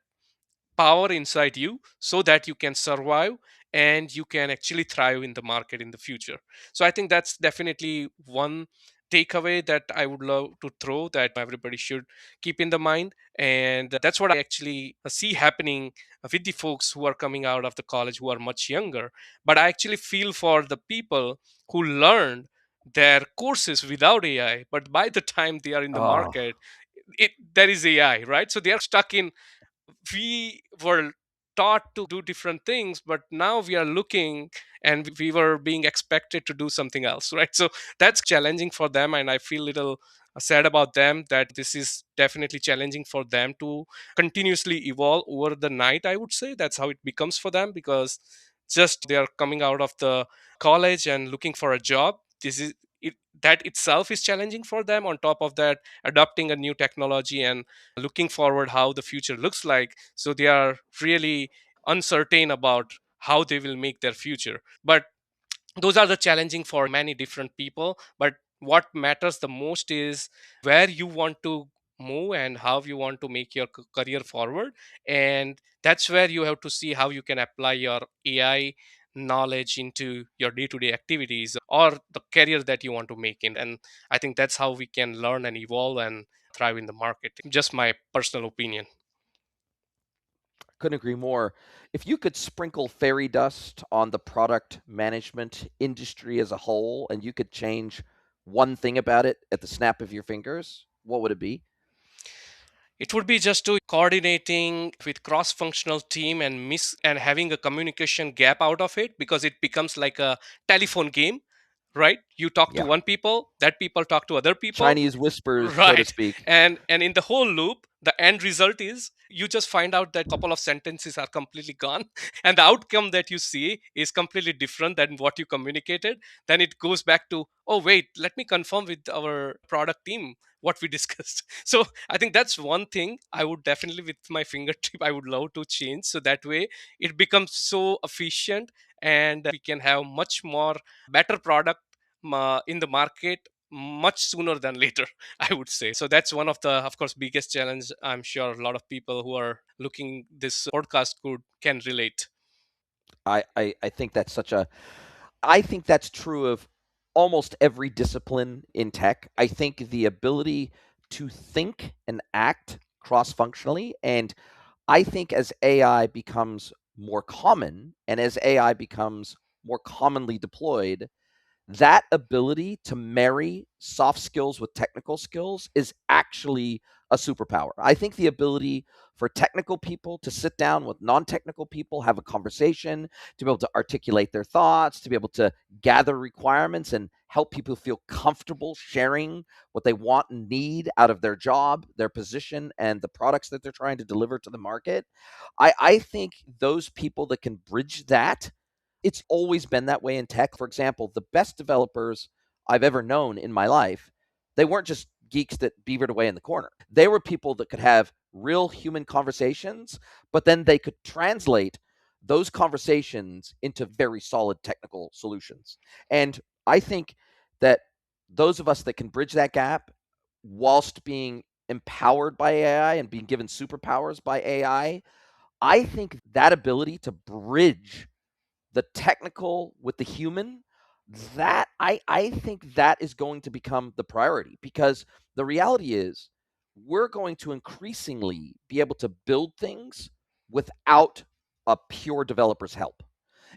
power inside you so that you can survive and you can actually thrive in the market in the future. So I think that's definitely one takeaway that I would love to throw that everybody should keep in the mind. And that's what I actually see happening with the folks who are coming out of the college who are much younger. But I actually feel for the people who learned their courses without AI, but by the time they are in the Oh, market, there is AI, right? So they are stuck in, we were taught to do different things, but now we are looking and we were being expected to do something else, right? So that's challenging for them, and I feel a little sad about them that this is definitely challenging for them to continuously evolve over the night. I would say that's how it becomes for them because just they are coming out of the college and looking for a job. This is it, that itself is challenging for them. On top of that, adopting a new technology and looking forward how the future looks like, so they are really uncertain about how they will make their future. But those are the challenging for many different people. But What matters the most is where you want to move and how you want to make your career forward. And that's where you have to see how you can apply your AI knowledge into your day-to-day activities or the career that you want to make in. And I think that's how we can learn and evolve and thrive in the market. Just my personal opinion. Couldn't agree more. If you could sprinkle fairy dust on the product management industry as a whole and you could change one thing about it at the snap of your fingers, what would it be? It would be just to coordinating with cross-functional team and miss and having a communication gap out of it, because it becomes like a telephone game, right? You talk to Yeah. one people, that people talk to other people. Chinese whispers, so to Right. speak. And in the whole loop, the end result is you just find out that couple of sentences are completely gone and the outcome that you see is completely different than what you communicated. Then it goes back to, oh wait, let me confirm with our product team what we discussed. So I think that's one thing I would definitely, with my fingertip, I would love to change. So that way it becomes so efficient and we can have much more better product in the market much sooner than later. I would say. So that's one of the, of course, biggest challenge. I'm sure a lot of people who are looking this podcast could can relate. I think that's such a I think that's true of almost every discipline in tech. I think the ability to think and act cross functionally. And I think as AI becomes more common and as AI becomes more commonly deployed, that ability to marry soft skills with technical skills is actually a superpower. I think the ability for technical people to sit down with non-technical people, have a conversation, to be able to articulate their thoughts, to be able to gather requirements and help people feel comfortable sharing what they want and need out of their job, their position, and the products that they're trying to deliver to the market. I think those people that can bridge that, it's always been that way in tech. For example, the best developers I've ever known in my life, they weren't just geeks that beavered away in the corner. They were people that could have real human conversations, but then they could translate those conversations into very solid technical solutions. And I think that those of us that can bridge that gap whilst being empowered by AI and being given superpowers by I think that ability to bridge the technical with the human, that I think that is going to become the priority, because the reality is we're going to increasingly be able to build things without a pure developer's help.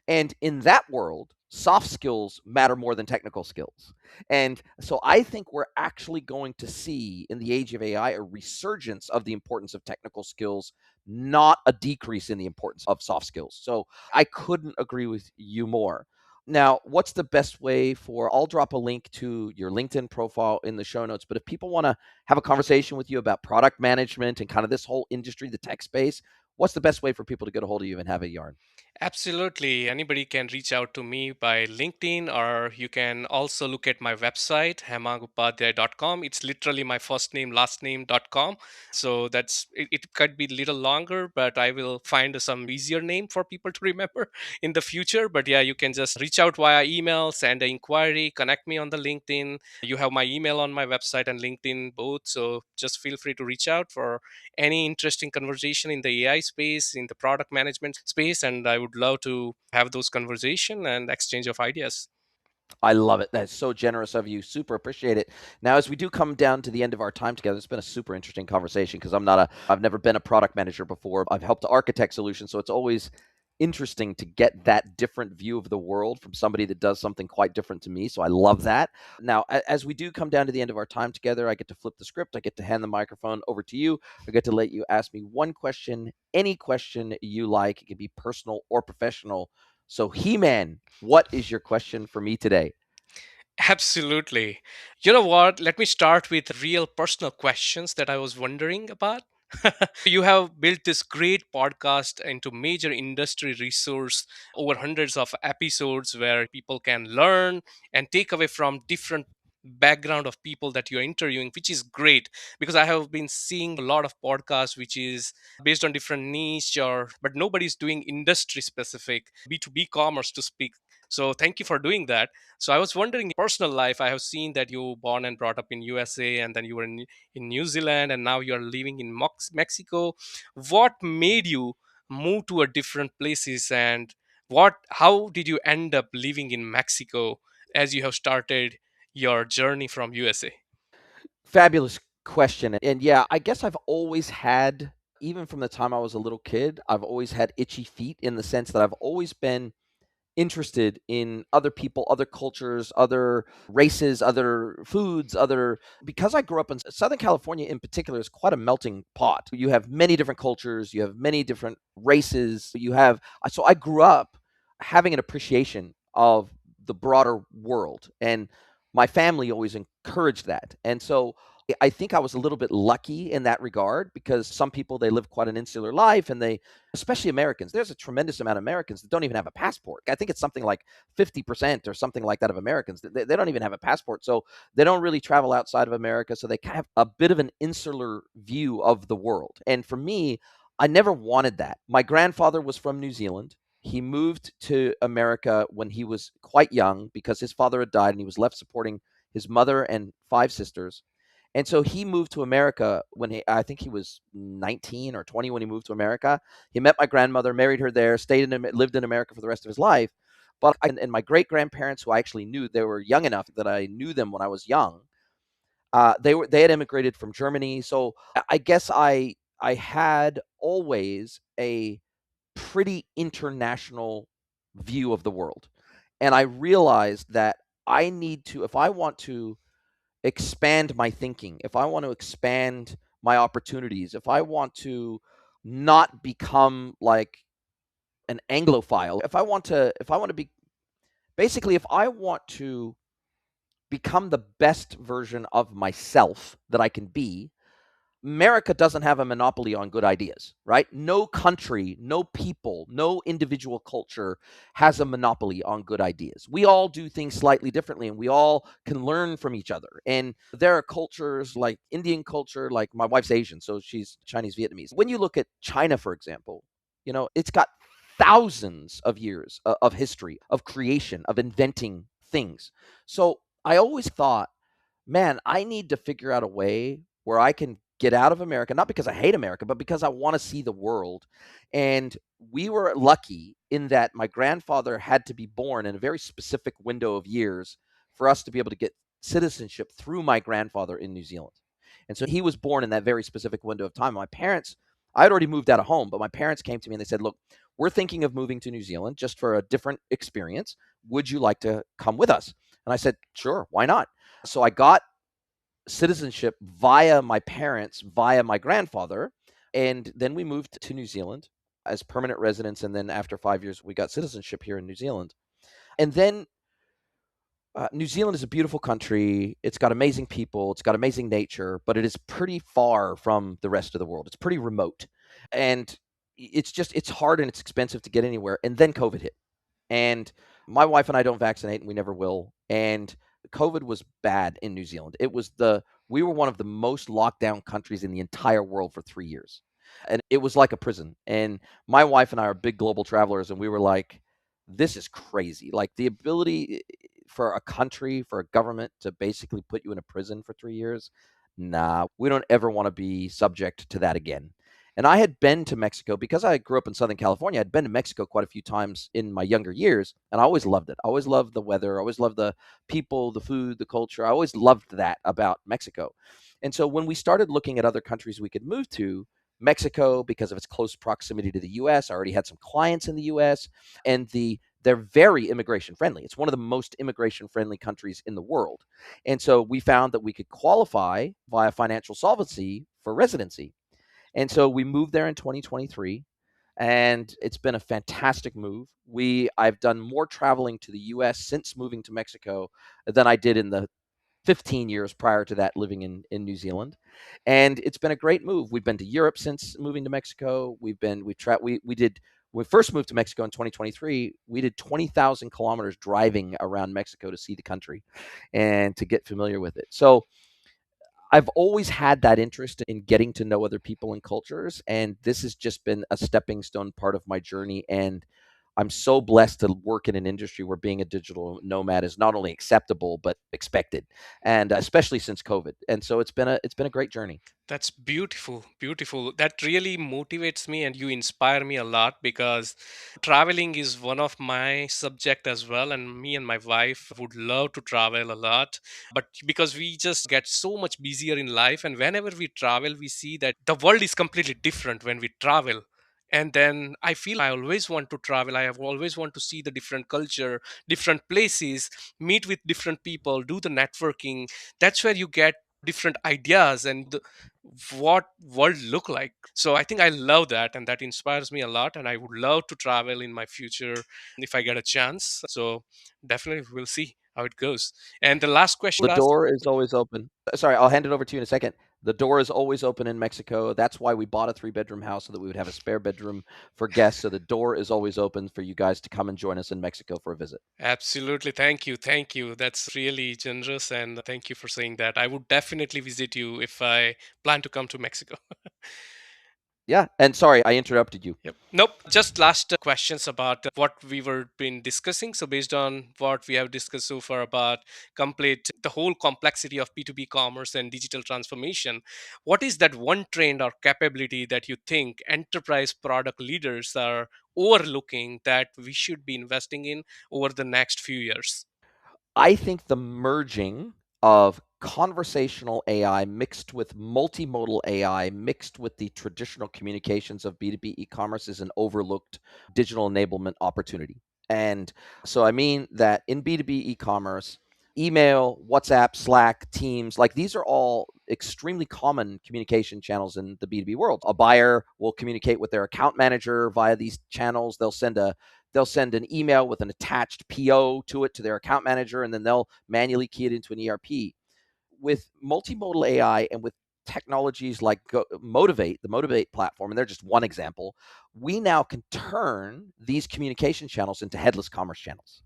And in that world, soft skills matter more than technical skills. And so I think we're actually going to see in the age of AI a resurgence of the importance of technical skills, not a decrease in the importance of soft skills. So I couldn't agree with you more. Now, what's the best way for? I'll drop a link to your LinkedIn profile in the show notes, but if people want to have a conversation with you about product management and kind of this whole industry, the tech space, what's the best way for people to get a hold of you and have a yarn? Absolutely. Anybody can reach out to me by LinkedIn, or you can also look at my website, hemangupadhyay.com. It's literally my first name, last name.com. So it could be a little longer, but I will find some easier name for people to remember in the future. But yeah, you can just reach out via email, send an inquiry, connect me on the LinkedIn. You have my email on my website and LinkedIn both. So just feel free to reach out for any interesting conversation in the AI space, in the product management space, and I would love to have those conversation and exchange of ideas. I love it. That's so generous of you. Super appreciate it. Now, as we do come down to the end of our time together, it's been a super interesting conversation because I've never been a product manager before. I've helped to architect solutions. So it's always interesting to get that different view of the world from somebody that does something quite different to me. So I love that. Now, as we do come down to the end of our time together, I get to flip the script. I get to hand the microphone over to you. I get to let you ask me one question, any question you like. It can be personal or professional. So, He-Man, what is your question for me today? Absolutely. You know what? Let me start with real personal questions that I was wondering about. You have built this great podcast into major industry resource over hundreds of episodes where people can learn and take away from different background of people that you're interviewing, which is great, because I have been seeing a lot of podcasts which is based on different niche, or but nobody's doing industry specific B2B commerce to speak. So thank you for doing that. So I was wondering, personal life, I have seen that you born and brought up in USA, and then you were in New Zealand, and now you're living in Mexico. What made you move to a different places, and how did you end up living in Mexico as you have started your journey from USA? Fabulous question. And yeah, I guess I've always had, even from the time I was a little kid, I've always had itchy feet in the sense that I've always been interested in other people, other cultures, other races, other foods, other because I grew up in Southern California in particular is quite a melting pot. You have many different cultures, you have many different races, you have so I grew up having an appreciation of the broader world, and my family always encouraged that. And so I think I was a little bit lucky in that regard because some people they live quite an insular life and they especially Americans. There's a tremendous amount of Americans that don't even have a passport. I think it's something like 50% or something like that of Americans. They don't even have a passport. So they don't really travel outside of America. So they kind of have a bit of an insular view of the world. And for me, I never wanted that. My grandfather was from New Zealand. He moved to America when he was quite young because his father had died and he was left supporting his mother and five sisters. And so he moved to America when I think he was 19 or 20 when he moved to America. He met my grandmother, married her there, lived in America for the rest of his life. And my great grandparents, who I actually knew, they were young enough that I knew them when I was young. They had immigrated from Germany, so I guess I had always a pretty international view of the world, and I realized that I need to if I want to expand my thinking, if I want to expand my opportunities, if I want to not become like an Anglophile, if I want to be basically if I want to become the best version of myself that I can be, America doesn't have a monopoly on good ideas, right? No country, no people, no individual culture has a monopoly on good ideas. We all do things slightly differently and we all can learn from each other. And there are cultures like Indian culture, like my wife's Asian, so she's Chinese Vietnamese. When you look at China, for example, it's got thousands of years of history, of creation, of inventing things. So I always thought, man, I need to figure out a way where I can get out of America, not because I hate America, but because I want to see the world. And we were lucky in that my grandfather had to be born in a very specific window of years for us to be able to get citizenship through my grandfather in New Zealand. And so he was born in that very specific window of time. My parents, I had already moved out of home, but my parents came to me and they said, look, we're thinking of moving to New Zealand just for a different experience. Would you like to come with us? And I said, sure, why not? So I got citizenship via my parents, via my grandfather, and then we moved to New Zealand as permanent residents. And then after 5 years, we got citizenship here in New Zealand. And then New Zealand is a beautiful country. It's got amazing people. It's got amazing nature, but it is pretty far from the rest of the world. It's pretty remote, and it's hard and it's expensive to get anywhere. And then COVID hit. And my wife and I don't vaccinate, and we never will. And COVID was bad in New Zealand. We were one of the most locked down countries in the entire world for 3 years. And it was like a prison. And my wife and I are big global travelers, and we were like, this is crazy. Like the ability for a country, for a government to basically put you in a prison for 3 years. Nah, we don't ever want to be subject to that again. And I had been to Mexico because I grew up in Southern California. I'd been to Mexico quite a few times in my younger years, and I always loved it. I always loved the weather. I always loved the people, the food, the culture. I always loved that about Mexico. And so when we started looking at other countries we could move to, Mexico, because of its close proximity to the US, I already had some clients in the US, and they're very immigration friendly. It's one of the most immigration friendly countries in the world. And so we found that we could qualify via financial solvency for residency. And so we moved there in 2023, and it's been a fantastic move. I've done more traveling to the US since moving to Mexico than I did in the 15 years prior to that living in New Zealand. And it's been a great move. We've been to Europe since moving to Mexico. We did When we first moved to Mexico in 2023, we did 20,000 kilometers driving around Mexico to see the country and to get familiar with it. So I've always had that interest in getting to know other people and cultures, and this has just been a stepping stone part of my journey. And I'm so blessed to work in an industry where being a digital nomad is not only acceptable but expected, and especially since COVID. And so it's been a great journey. That's beautiful, beautiful. That really motivates me and you inspire me a lot because traveling is one of my subject as well, and me and my wife would love to travel a lot. But because we just get so much busier in life, and whenever we travel, we see that the world is completely different when we travel. And then I feel I always want to travel. I have always want to see the different culture, different places, meet with different people, do the networking. That's where you get different ideas and what world look like. So I think I love that, and that inspires me a lot, and I would love to travel in my future if I get a chance. So definitely we'll see how it goes. And the last question The I would ask. door is always open. Sorry, I'll hand it over to you in a second. The door is always open in Mexico. That's why we bought a 3-bedroom house, so that we would have a spare bedroom for guests. So the door is always open for you guys to come and join us in Mexico for a visit. Absolutely, thank you, thank you. That's really generous, and thank you for saying that. I would definitely visit you if I plan to come to Mexico. Yeah, and sorry, I interrupted you. Yep. Nope. Just last questions about what we were been discussing. So based on what we have discussed so far about complete the whole complexity of P2P commerce and digital transformation, what is that one trend or capability that you think enterprise product leaders are overlooking that we should be investing in over the next few years? I think the merging of conversational AI mixed with multimodal AI mixed with the traditional communications of B2B e-commerce is an overlooked digital enablement opportunity. And so I mean that in B2B e-commerce, email, WhatsApp, Slack, Teams, like these are all extremely common communication channels in the B2B world. A buyer will communicate with their account manager via these channels. They'll send an email with an attached PO to it to their account manager, and then they'll manually key it into an ERP. With multimodal AI and with technologies like Motivate, the Motivate platform, and they're just one example, we now can turn these communication channels into headless commerce channels,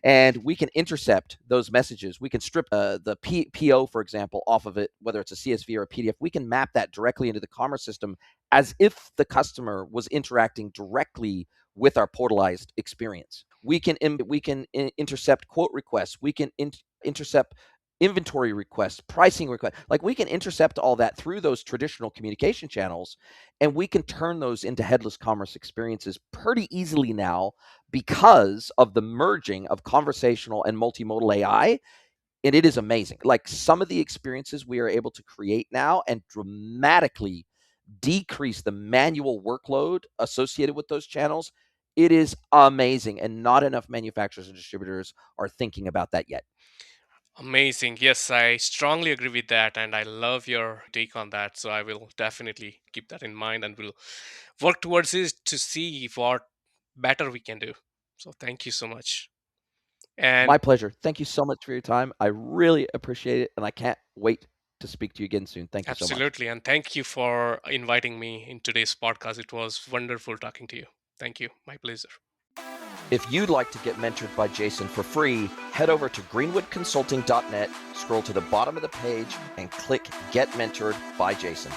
and we can intercept those messages. We can strip the PO, for example, off of it, whether it's a CSV or a PDF. We can map that directly into the commerce system as if the customer was interacting directly with our portalized experience. We can intercept quote requests. We can intercept inventory requests, pricing requests. Like we can intercept all that through those traditional communication channels, and we can turn those into headless commerce experiences pretty easily now because of the merging of conversational and multimodal AI. And it is amazing. Like some of the experiences we are able to create now and dramatically decrease the manual workload associated with those channels. It is amazing. And not enough manufacturers and distributors are thinking about that yet. Amazing. Yes, I strongly agree with that, and I love your take on that. So I will definitely keep that in mind and will work towards it to see what better we can do. So thank you so much. And My pleasure. Thank you so much for your time. I really appreciate it. And I can't wait to speak to you again soon. Thank you so much. absolutely, and thank you for inviting me in today's podcast. It was wonderful talking to you. Thank you. My pleasure. If you'd like to get mentored by Jason for free, head over to greenwoodconsulting.net, scroll to the bottom of the page, and click Get Mentored by Jason.